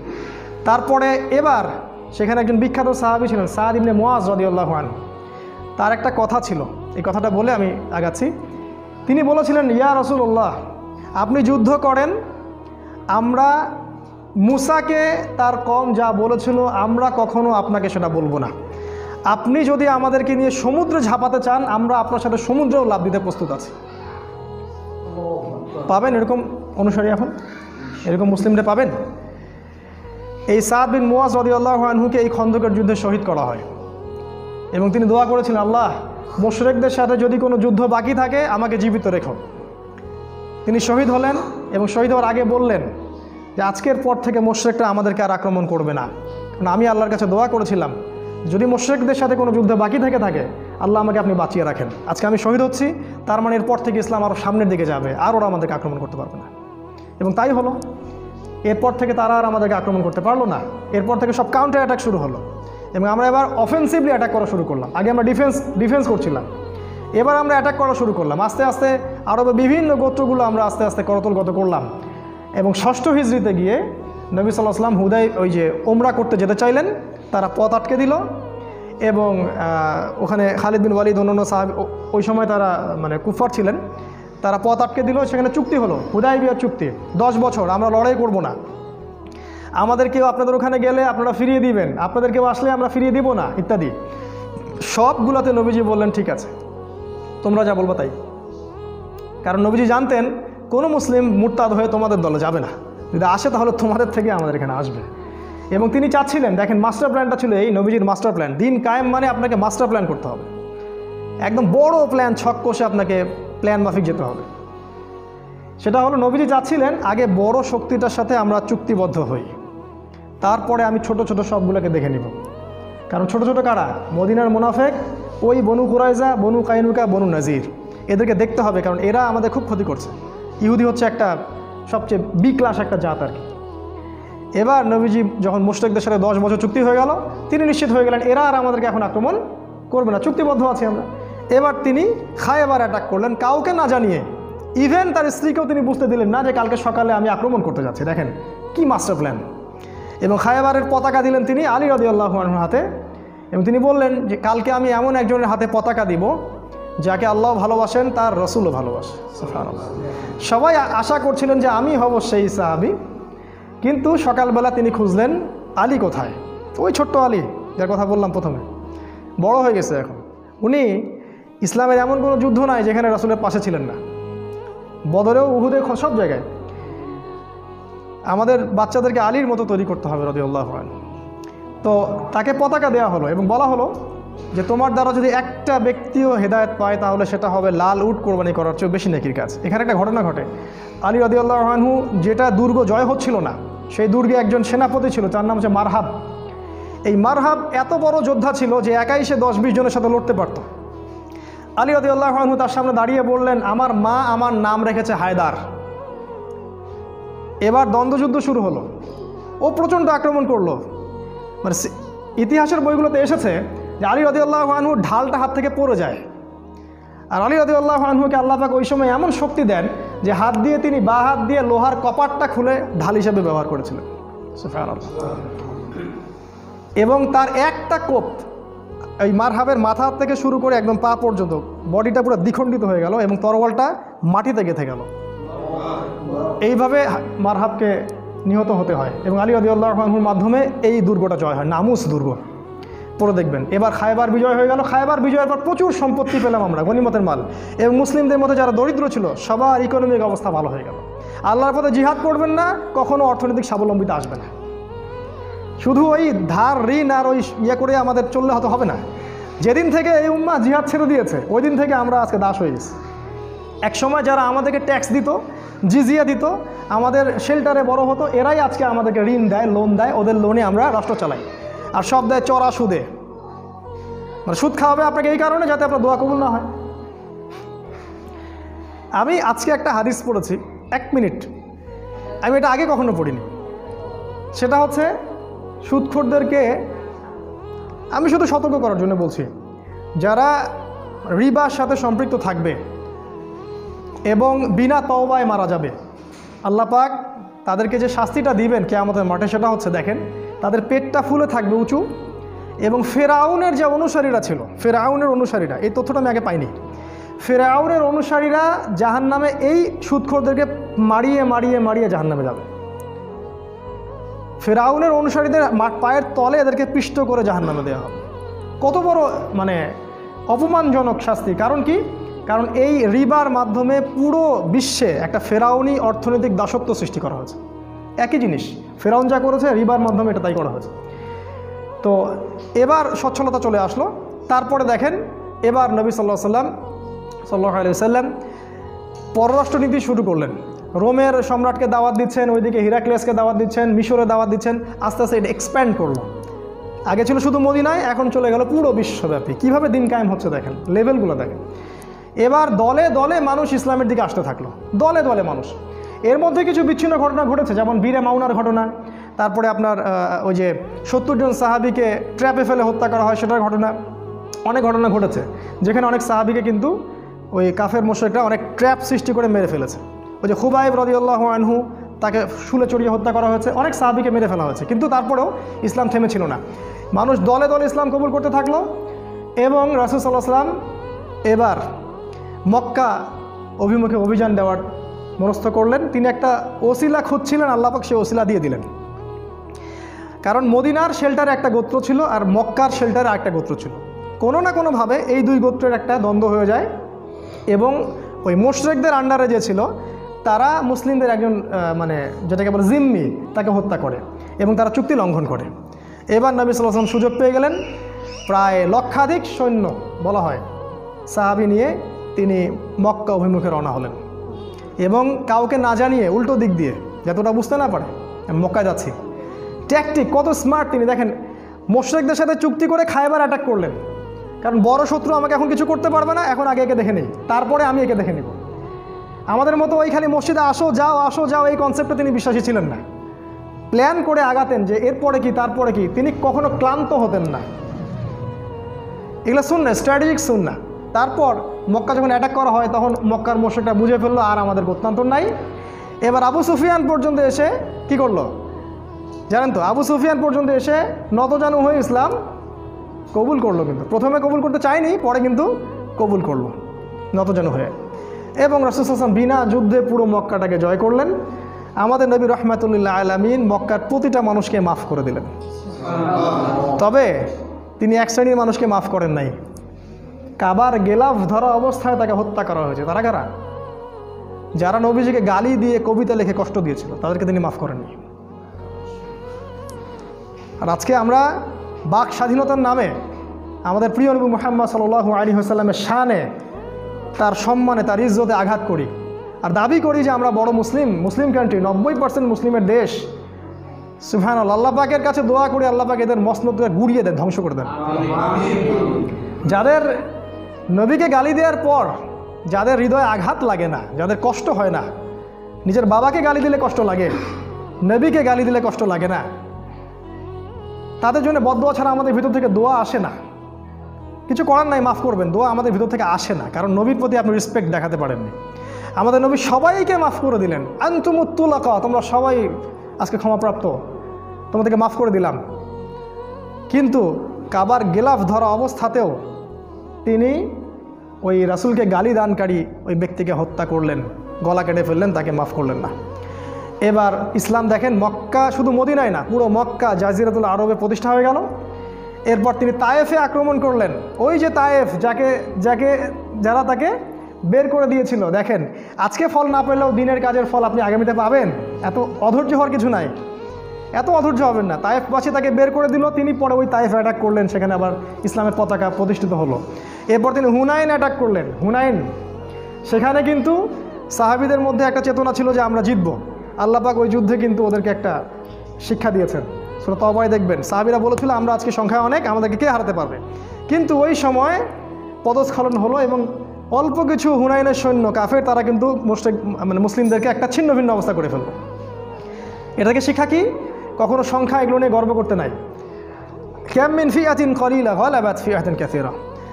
তারপরে এবার সেখানে একজন বিখ্যাত সাহাবী ছিলেন, সাদ ইবনে মুআজ রাদিয়াল্লাহু আনহু। তার একটা কথা ছিল, এই কথাটা বলে আমি আগাচ্ছি। তিনি বলেছিলেন, ইয়া রাসূলুল্লাহ, আপনি যুদ্ধ করেন, আমরা মুসাকে তার কওম যা বলেছিল আমরা কখনো আপনাকে সেটা বলবো না। আপনি যদি আমাদেরকে নিয়ে সমুদ্রে ঝাঁপাতে চান, আমরা আপনার সাথে সমুদ্রেও লাফ দিতে প্রস্তুত আছি। পাবেন এরকম অনুসারী? এখন এরকম মুসলিমরা পাবেন? এই সাদ বিন মুআজ রাদিয়াল্লাহু আনহুকে এই খন্দকের যুদ্ধে শহীদ করা হয় এবং তিনি দোয়া করেছিলেন, আল্লাহ, মুশরিকদের সাথে যদি কোনো যুদ্ধ বাকি থাকে আমাকে জীবিত রেখো। তিনি শহীদ হলেন এবং শহীদ হওয়ার আগে বললেন যে আজকের পর থেকে মুশরিকরা আমাদেরকে আর আক্রমণ করবে না, কারণ আমি আল্লাহর কাছে দোয়া করেছিলাম যদি মুশরিকদের সাথে কোনো যুদ্ধ বাকি থেকে থাকে, আল্লাহ আমাকে আপনি বাঁচিয়ে রাখেন। আজকে আমি শহীদ হচ্ছি, তার মানে এরপর থেকে ইসলাম আরও সামনের দিকে যাবে, আর ওরা আমাদেরকে আক্রমণ করতে পারবে না। এবং তাই হলো। এরপর থেকে তারা আর আমাদেরকে আক্রমণ করতে পারলো না। এরপর থেকে সব কাউন্টার অ্যাটাক শুরু হলো এবং আমরা এবার অফেন্সিভলি অ্যাটাক করা শুরু করলাম। আগে আমরা ডিফেন্স করছিলাম, এবার আমরা অ্যাটাক করা শুরু করলাম। আস্তে আস্তে আরবে বিভিন্ন গোত্রগুলো আমরা আস্তে আস্তে করতলগত করলাম। এবং 6ষ্ঠ হিজরিতে গিয়ে নবী সাল্লাল্লাহু আলাইহি ওয়াসাল্লাম হুদাই ওই যে ওমরা করতে যেতে চাইলেন, তারা পথ আটকে দিল এবং ওখানে খালিদ বিন ওয়ালিদ অন্যান্য সাহাবী, ওই সময় তারা মানে কুফার ছিলেন, তারা পথ আটকে দিল। সেখানে চুক্তি হলো, হুদাইবিয়ার চুক্তি, 10 বছর আমরা লড়াই করব না, আমাদের কেউ আপনাদের ওখানে গেলে আপনারা ফিরিয়ে দিবেন, আপনাদের কেউ আসলে আমরা ফিরিয়ে দিব না, ইত্যাদি। সবগুলোতে নবীজি বললেন, ঠিক আছে, তোমরা যা বলবো তাই। কারণ নবীজি জানতেন কোনো মুসলিম মুরতাদ হয়ে তোমাদের দলে যাবে না, যদি আসে তাহলে তোমাদের থেকে আমাদের এখানে আসবে। এবং তিনি চাচ্ছিলেন, দেখেন মাস্টার প্ল্যানটা ছিল এই নবীজির মাস্টার প্ল্যান। দিন কায়েম মানে আপনাকে মাস্টার প্ল্যান করতে হবে, একদম বড় প্ল্যান, ছক কষে আপনাকে প্ল্যান মাফিক যেতে হবে। সেটা হলো নবীজি চাচ্ছিলেন আগে বড় শক্তিটার সাথে আমরা চুক্তিবদ্ধ হই, তারপরে আমি ছোট ছোট সবগুলোকে দেখে নিব। কারণ ছোট ছোট কারা? মদিনার মুনাফিক, ওই বনু কুরাইজা, বনু কাইনুকা, বনু নাজির, এদেরকে দেখতে হবে, কারণ এরা আমাদের খুব ক্ষতি করছে। ইহুদি হচ্ছে একটা সবচেয়ে বি ক্লাস একটা জাত আর কি। এবার নবীজি যখন মুশরিকদের সাথে 10 বছর চুক্তি হয়ে গেল, তিনি নিশ্চিত হয়ে গেলেন এরা আর আমাদেরকে এখন আক্রমণ করবে না, চুক্তিবদ্ধ আছি আমরা। এবার তিনি খায়বার অ্যাটাক করলেন কাউকে না জানিয়ে। ইভেন তার স্ত্রীকেও তিনি বুঝতে দিলেন না যে কালকে সকালে আমি আক্রমণ করতে যাচ্ছি। দেখেন কি মাস্টার প্ল্যান। এবং খায়বারের পতাকা দিলেন তিনি আলী রাদিয়াল্লাহু আনহুর হাতে, এবং তিনি বললেন যে কালকে আমি এমন একজনের হাতে পতাকা দিব যাকে আল্লাহ ভালোবাসেন, তার রসুলও ভালোবাসে। সুবহানাল্লাহ। সবাই আশা করছিলেন যে আমি হব সেই সাহাবী, কিন্তু সকালবেলা তিনি খুঁজলেন আলী কোথায়। ওই ছোট্ট আলী যার কথা বললাম প্রথমে, বড় হয়ে গেছে এখন। উনি ইসলামের এমন কোনো যুদ্ধ নাই যেখানে রাসূলের পাশে ছিলেন না, বদরেও, উহুদে, সব জায়গায়। আমাদের বাচ্চাদেরকে আলীর মতো তৈরি করতে হবে রাদিয়াল্লাহু আনহু। তো তাকে পতাকা দেওয়া হলো এবং বলা হলো যে তোমার দ্বারা যদি একটা ব্যক্তিও হেদায়েত পায় তাহলে সেটা হবে লাল উট কোরবানি করার চেয়ে বেশি নেকির কাজ। এখানে একটা ঘটনা ঘটে। আলী রাদিয়াল্লাহু আনহু যেটা দুর্গ জয় হচ্ছিল না, সেই দুর্গে একজন সেনাপতি ছিল, তার নাম হচ্ছে মারহাব। এই মারহাব এত বড় যোদ্ধা ছিল যে একাই সে 10-20 জনের সাথে লড়তে পারত। আলী রাদিয়াল্লাহু আনহু তার সামনে দাঁড়িয়ে বললেন, আমার মা আমার নাম রেখেছে হায়দার। এবার দ্বন্দ্বযুদ্ধ শুরু হলো। ও প্রচণ্ড আক্রমণ করলো। মানে ইতিহাসের বইগুলোতে এসেছে যে আলী রাদিয়াল্লাহু আনহু ঢালটা হাত থেকে পড়ে যায়। আর আলী রাদিয়াল্লাহু আনহুকে আল্লাহ পাক ওই সময় এমন শক্তি দেন যে হাত দিয়ে তিনি বাঁ হাত দিয়ে লোহার কপাটটা খুলে ঢাল হিসেবে ব্যবহার করেছিলেন। সুবহানাল্লাহ। এবং তার একটা কোপ এই মারহাবের মাথা থেকে শুরু করে একদম পা পর্যন্ত বডিটা পুরো দ্বিখণ্ডিত হয়ে গেল এবং তরোয়ালটা মাটিতে গেঁথে গেল। এইভাবে মারহাবকে নিহত হতে হয় এবং আলী রাদিয়াল্লাহু আনহুর মাধ্যমে এই দুর্গটা জয় হয়, নামুস দুর্গ। পরে দেখবেন এবার খায়বার বিজয় হয়ে গেল। খায়বার বিজয়ের পর প্রচুর সম্পত্তি পেলাম আমরা, গনিমতের মাল, এবং মুসলিমদের মধ্যে যারা দরিদ্র ছিল সবার ইকোনমিক অবস্থা ভালো হয়ে গেল। আল্লাহর পথে জিহাদ করবেন না, কখনো অর্থনৈতিক স্বাবলম্বিতা আসবে না। শুধু ওই ধার ঋণ আর ওই করে আমাদের চললে হয়তো হবে না। যেদিন থেকে এই উম্মাহ জিহাদ ছেড়ে দিয়েছে ওই দিন থেকে আমরা আজকে দাস হয়ে গেছি। একসময় যারা আমাদেরকে ট্যাক্স দিত, জিজিয়া দিত, আমাদের শেল্টারে বড় হতো, এরাই আজকে আমাদেরকে ঋণ দেয়, লোন দেয়। ওদের লোনে আমরা রাষ্ট্র চালাই, আর সব দেয় চড়া সুদে। মানে সুদ খাওয়াবে আপনাকে এই কারণে যাতে আপনার দোয়া কবুল না হয়। আমি আজকে একটা হাদিস পড়েছি, 1 মিনিট, আমি এটা আগে কখনো পড়িনি। সেটা হচ্ছে সুদখোরদেরকে আমি শুধু সতর্ক করার জন্য বলছি, যারা রিবার সাথে সম্পৃক্ত থাকবে এবং বিনা তওবায় মারা যাবে, আল্লাহ পাক তাদেরকে যে শাস্তিটা দিবেন কিয়ামতের মাঠে সেটা হচ্ছে, দেখেন, তাদের পেটটা ফুলে থাকবে উঁচু। এবং ফেরাউনের যে অনুসারীরা ছিল, ফেরাউনের অনুসারীরা, এই তথ্যটা আমি আগে পাইনি, ফেরাউনের অনুসারীরা জাহান্নামে এই সুদখোরদেরকে মারিয়ে মারিয়ে মারিয়ে জাহান্নামে যাবে। ফেরাউনের অনুসারীদের পায়ের তলে এদেরকে পিষ্ট করে জাহান্নামে দেওয়া হবে। কত বড় মানে অপমানজনক শাস্তি! কারণ কি? কারণ এই রিবার মাধ্যমে পুরো বিশ্বে একটা ফেরাউনি অর্থনৈতিক দাসত্ব সৃষ্টি করা হয়েছে। একই জিনিস ফেরাউন যা করেছে, রিবার মাধ্যমে এটা তাই করা হয়েছে। তো এবার সচ্ছলতা চলে আসলো। তারপরে দেখেন, এবার নবী সাল্লাল্লাহু আলাইহি ওয়াসাল্লাম পররাষ্ট্রনীতি শুরু করলেন। রোমের সম্রাটকে দাওয়াত দিচ্ছেন, ওইদিকে হিরাক্লিয়াসকে দাওয়াত দিচ্ছেন, মিশরে দাওয়াত দিচ্ছেন। আস্তে আস্তে এটা এক্সপ্যান্ড করলো। আগে ছিল শুধু মদিনায়, এখন চলে গেল পুরো বিশ্বব্যাপী। কীভাবে দিন কায়েম হচ্ছে দেখেন, লেভেলগুলো দেখেন। এবার দলে দলে মানুষ ইসলামের দিকে আসতে থাকলো, দলে দলে মানুষ। এর মধ্যে কিছু বিচ্ছিন্ন ঘটনা ঘটেছে, যেমন বীরে মাউনার ঘটনা, তারপরে আপনার ওই যে 70 জন সাহাবিকে ট্র্যাপে ফেলে হত্যা করা হয় সেটার ঘটনা। অনেক ঘটনা ঘটেছে যেখানে অনেক সাহাবিকে কিন্তু ওই কাফের মুশরিকরা অনেক ট্র্যাপ সৃষ্টি করে মেরে ফেলেছে। ওই যে খুবাইব রাদিয়াল্লাহু আনহু, তাকে শুলে চড়িয়ে হত্যা করা হয়েছে, অনেক সাহাবিকে মেরে ফেলা হয়েছে। কিন্তু তারপরেও ইসলাম থেমেছিল না, মানুষ দলে দলে ইসলাম কবুল করতে থাকলো। এবং রাসূল সাল্লাল্লাহু আলাইহি ওয়াসাল্লাম এবার মক্কা অভিমুখে অভিযান দেওয়ার মনস্থ করলেন। তিনি একটা ওসিলা খুঁজছিলেন, আল্লাহ পাক সে ওসিলা দিয়ে দিলেন। কারণ মদিনার শেল্টারে একটা গোত্র ছিল আর মক্কার শেল্টারে আরেকটা গোত্র ছিল। কোনো না কোনোভাবে এই দুই গোত্রের একটা দ্বন্দ্ব হয়ে যায় এবং ওই মুশরিকদের আন্ডারে যে ছিল তারা মুসলিমদের একজন মানে যেটাকে বলে জিম্মি, তাকে হত্যা করে এবং তারা চুক্তি লঙ্ঘন করে। এবার নবী সাল্লাল্লাহু আলাইহি ওয়াসাল্লাম সুযোগ পেয়ে গেলেন, প্রায় লক্ষাধিক সৈন্য বলা হয় সাহাবী নিয়ে তিনি মক্কা অভিমুখে রওনা হলেন। এবং কাউকে না জানিয়ে উল্টো দিক দিয়ে, যাতে ওটা বুঝতে না পারে আমি মক্কায় যাচ্ছি। ট্যাকটিক কত স্মার্ট তিনি দেখেন, মুশরিকদের সাথে চুক্তি করে খায়বার অ্যাটাক করলেন। কারণ বড় শত্রু আমাকে এখন কিছু করতে পারবে না, এখন আগে একে দেখে নেই, তারপরে আমি একে দেখে নেব। আমাদের মতো ওই খালি মসজিদে আসো যাও এই কনসেপ্টে তিনি বিশ্বাসী ছিলেন না। প্ল্যান করে আগাতেন যে এরপরে কি তারপরে কি, তিনি কখনো ক্লান্ত হতেন না। এগুলো সুন্নাহ, স্ট্র্যাটেজিক সুন্নাহ। তারপর মক্কা যখন অ্যাটাক করা হয় তখন মক্কার মুশরিকরা বুঝে ফেললো আর আমাদের গত্যন্তর নাই। এবার আবু সুফিয়ান পর্যন্ত এসে কি করলো জানেন তো? আবু সুফিয়ান পর্যন্ত এসে নতজানু হয়ে ইসলাম কবুল করলো। কিন্তু প্রথমে কবুল করতে চায়নি, পরে কিন্তু কবুল করলো নতজানু হয়ে। এবং রাসূল সাল্লাল্লাহু আলাইহি ওয়াসাল্লাম বিনা যুদ্ধে পুরো মক্কাটাকে জয় করলেন। আমাদের নবী রাহমাতুল্লিল আলামিন মক্কার প্রতিটা মানুষকে মাফ করে দিলেন। তবে তিনি এক শ্রেণীর মানুষকে মাফ করেন নাই। কাবার গেলাফ ধরা অবস্থায় তাকে হত্যা করা হয়েছে। তারা কারা? যারা নবীজিকে গালি দিয়ে কবিতা লিখে কষ্ট দিয়েছিল, তাদেরকে তিনি মাফ করেননি। আর আজকে আমরা বাক স্বাধীনতার নামে আমাদের প্রিয় নবী মুহাম্মদ সাল্লাল্লাহু আলাইহি ওয়াসাল্লামের শানে, তার সম্মানে, তার ইজ্জতে আঘাত করি আর দাবি করি যে আমরা বড় মুসলিম কান্ট্রি, 90% মুসলিমের দেশ। সুবহানাল্লাহ, আল্লাহ পাকের কাছে দোয়া করে আল্লাহ পাক এদের মসনদকে গুড়িয়ে দেন, ধ্বংস করে দেন। যাদের নবীকে গালি দেওয়ার পর যাদের হৃদয়ে আঘাত লাগে না, যাদের কষ্ট হয় না, নিজের বাবাকে গালি দিলে কষ্ট লাগে, নবীকে গালি দিলে কষ্ট লাগে না, তাদের জন্য বদদোয়া ছাড়া আমাদের ভিতর থেকে দোয়া আসে না। কিছু করার নাই, মাফ করবেন, দোয়া আমাদের ভিতর থেকে আসে না, কারণ নবীর প্রতি আপনি রেসপেক্ট দেখাতে পারেননি। আমাদের নবী সবাইকে মাফ করে দিলেন, আনতুমুত তুলাকা, তোমরা সবাই আজকে ক্ষমাপ্রাপ্ত, তোমাদেরকে মাফ করে দিলাম। কিন্তু কাবার গিলাফ ধরা অবস্থাতেও তিনি ওই রাসূলকে গালি দানকারী ওই ব্যক্তিকে হত্যা করলেন, গলা কেটে ফেললেন, তাকে মাফ করলেন না। এবার ইসলাম দেখেন মক্কা, শুধু মদিনায় না, পুরো মক্কা জাজিরাতুল আরবে প্রতিষ্ঠা হয়ে গেল। এরপর তিনি তায়েফে আক্রমণ করলেন। ওই যে তায়েফ, যারা তাকে বের করে দিয়েছিল, দেখেন আজকে ফল না পেলেও দিনের কাজের ফল আপনি আগামীতে পাবেন। এত অধৈর্য হওয়ার কিছু নাই, এত অধৈর্য হবেন না। তায়েফবাসী তাকে বের করে দিল, তিনি পরে ওই তায়েফ অ্যাটাক করলেন, সেখানে আবার ইসলামের পতাকা প্রতিষ্ঠিত হলো। এরপর তিনি হুনাইন অ্যাটাক করলেন। হুনাইন, সেখানে কিন্তু সাহাবীদের মধ্যে একটা চেতনা ছিল যে আমরা জিতবো। আল্লাহ পাক ওই যুদ্ধে কিন্তু ওদেরকে একটা শিক্ষা দিয়েছেন। সূরা তওবায় দেখবেন সাহাবীরা বলেছিল আমরা আজকে সংখ্যায় অনেক, আমাদেরকে কে হারাতে পারবে। কিন্তু ওই সময় পদস্খলন হলো এবং অল্প কিছু হুনাইনের সৈন্য কাফের, তারা কিন্তু মুসলিমদেরকে একটা ছিন্ন ভিন্ন অবস্থা করে ফেলল। এটাকে শিক্ষা কি? কখনো সংখ্যা এগুলো নিয়ে গর্ব করতে নাই। কাম মিন ফিআতিন কলিলা গালাবাত ফিআতান কাসীরা,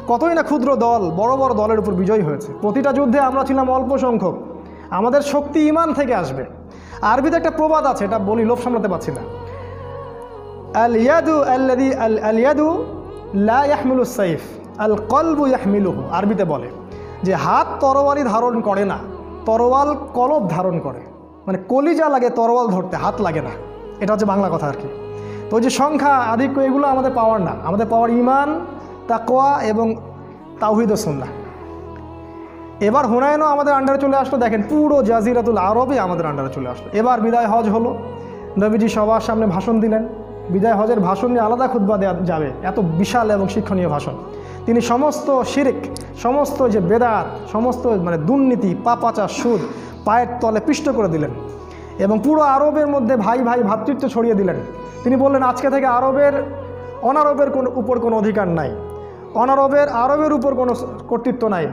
কতই না ক্ষুদ্র দল বড় বড় দলের উপর বিজয়ী হয়েছে। প্রতিটা যুদ্ধে আমরা ছিলাম অল্প সংখ্যক। আমাদের শক্তি ঈমান থেকে আসবে। আরবিতে একটা প্রবাদ আছে, এটা বলি, লোভ সামলাতে পারছি না। আল ইয়াদু লা ইয়াহমিলুস সাইফ আল কলবু ইয়াহমিলুহু, আরবিতে বলে যে হাত তরোয়ারি ধারণ করে না, তরোয়াল কলব ধারণ করে। মানে কলিজা লাগে তরোয়াল ধরতে, হাত লাগে না। এটা হচ্ছে বাংলা কথা আর কি। তো ওই যে সংখ্যা আধিক্য, এগুলো আমাদের পাওয়ার না, আমাদের পাওয়ার ঈমান, তাকওয়া এবং তাওহীদ ও সুন্নাহ। এবার হুনাইনও আমাদের আন্ডারে চলে আসলো। দেখেন পুরো জাজিরাতুল আরবে আমাদের আন্ডারে চলে আসলো। এবার বিদায় হজ হলো, নবীজি সবার সামনে ভাষণ দিলেন। বিদায় হজের ভাষণ নিয়ে আলাদা খুতবা দেওয়া যাবে, এত বিশাল এবং শিক্ষণীয় ভাষণ। তিনি সমস্ত শিরক, সমস্ত যে বেদাত, সমস্ত দুর্নীতি, পাপাচার, সুদ পায়ের তলে পিষ্ট করে দিলেন এবং পুরো আরবের মধ্যে ভাই ভাই ভ্রাতৃত্ব ছড়িয়ে দিলেন। তিনি বললেন আজকে থেকে অনারবের উপর কোনো অধিকার নাই, আরবের উপর কোনো কর্তৃত্ব নাই,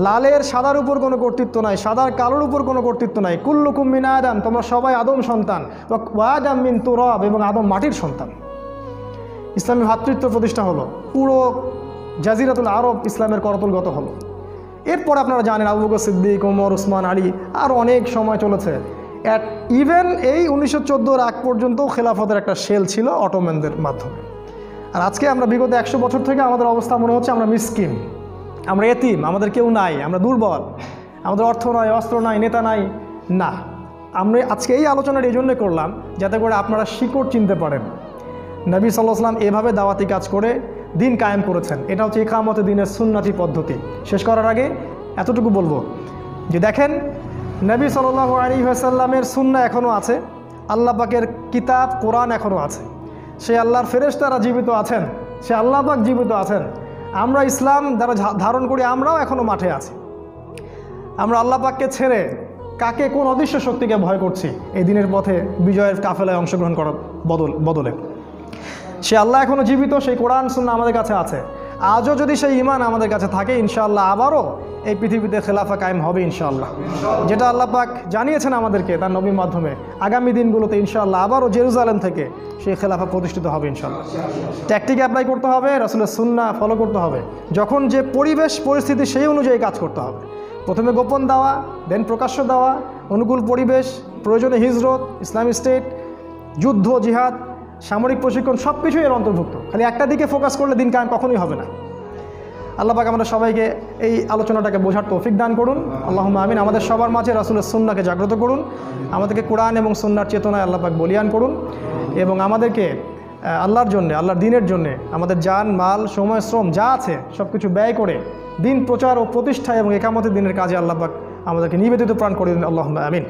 লালের সাদার উপর কোনো কর্তৃত্ব নাই, সাদার কালোর উপর কোনো কর্তৃত্ব নাই। কুল্লুকুম মিন আদম, তোমরা সবাই আদম সন্তান, ওয়া আদম মিন তুরাব, এবং আদম মাটির সন্তান। ইসলামী ভ্রাতৃত্ব প্রতিষ্ঠা হলো, পুরো জাজিরাতুল আরব ইসলামের করতলগত হলো। এরপর আপনারা জানেন আবু বকর সিদ্দিক, ওমর, উসমান, আলী, আর অনেক সময় চলেছে। ইভেন এই 1914 আগ পর্যন্ত খেলাফতের একটা সেল ছিল অটোম্যানদের মাধ্যমে। আর আজকে আমরা বিগত 100 বছর থেকে আমাদের অবস্থা মনে হচ্ছে আমরা মিসকিন, আমরা এতিম, আমাদের কেউ নাই, আমরা দুর্বল, আমাদের অর্থ নাই, অস্ত্র নাই, নেতা নাই। না, আমরা আজকে এই আলোচনাটা এই জন্যই করলাম যাতে করে আপনারা শিকড় চিনতে পারেন। নবী সাল্লাল্লাহু আলাইহি ওয়াসাল্লাম এভাবে দাওয়াতি কাজ করে দিন কায়েম করেছেন। এটা হচ্ছে ইকামতে দিনের সুন্নতি পদ্ধতি। শেষ করার আগে এতটুকু বলবো যে দেখেন, নবী সাল্লাল্লাহু আলাইহি ওয়াসাল্লামের সুন্নাহ এখনও আছে, আল্লাহ পাকের কিতাব কোরআন এখনও আছে, সে আল্লাহর ফেরেশতারা জীবিত আছেন, সে আল্লাহ পাক জীবিত আছেন। আমরা ইসলাম যারা ধারণ করি আমরাও এখনও মাঠে আছি। আমরা আল্লাহ পাককে ছেড়ে কাকে, কোন অদৃশ্য শক্তিকে ভয় করছি এই দিনের পথে বিজয়ের কাফেলায় অংশগ্রহণ করার বদলে? সে আল্লাহ এখনও জীবিত, সেই কোরআন সুন্নাহ আমাদের কাছে আছে। আজও যদি সেই ঈমান আমাদের কাছে থাকে, ইনশাআল্লাহ আবারও এই পৃথিবীতে খেলাফা কায়েম হবে ইনশাআল্লাহ। যেটা আল্লাহ পাক জানিয়েছেন আমাদেরকে তার নবীর মাধ্যমে, আগামী দিনগুলোতে ইনশাআল্লাহ আবারও জেরুজালেম থেকে সেই খেলাফা প্রতিষ্ঠিত হবে ইনশাআল্লাহ। ট্যাকটিক অ্যাপ্লাই করতে হবে, রাসূলের সুন্নাহ ফলো করতে হবে। যখন যে পরিবেশ পরিস্থিতি সেই অনুযায়ী কাজ করতে হবে। প্রথমে গোপন দেওয়া, দেন প্রকাশ্য দেওয়া, অনুকূল পরিবেশ, প্রয়োজনে হিজরত, ইসলামিক স্টেট, যুদ্ধ, জিহাদ, সামরিক প্রশিক্ষণ, সব কিছুই এর অন্তর্ভুক্ত। খালি একটা দিকে ফোকাস করলে দিন কায়েম কখনোই হবে না। আল্লাহ পাক আমাদের সবাইকে এই আলোচনাটাকে বোঝার তৌফিক দান করুন, আল্লাহুম্মা আমিন। আমাদের সবার মাঝে রাসূলের সুন্নাহকে জাগ্রত করুন, আমাদেরকে কোরআন এবং সুন্নাহর চেতনায় আল্লাহ পাক বলিয়ান করুন, এবং আমাদেরকে আল্লাহর জন্য, আল্লাহর দ্বীনের জন্য আমাদের জান, মাল, সময়, শ্রম যা আছে সব কিছু ব্যয় করে দিন প্রচার ও প্রতিষ্ঠা এবং ইকামতের দিনের কাজে আল্লাহ পাক আমাদেরকে নিবেদিত প্রাণ করে দিন, আল্লাহুম্মা আমিন।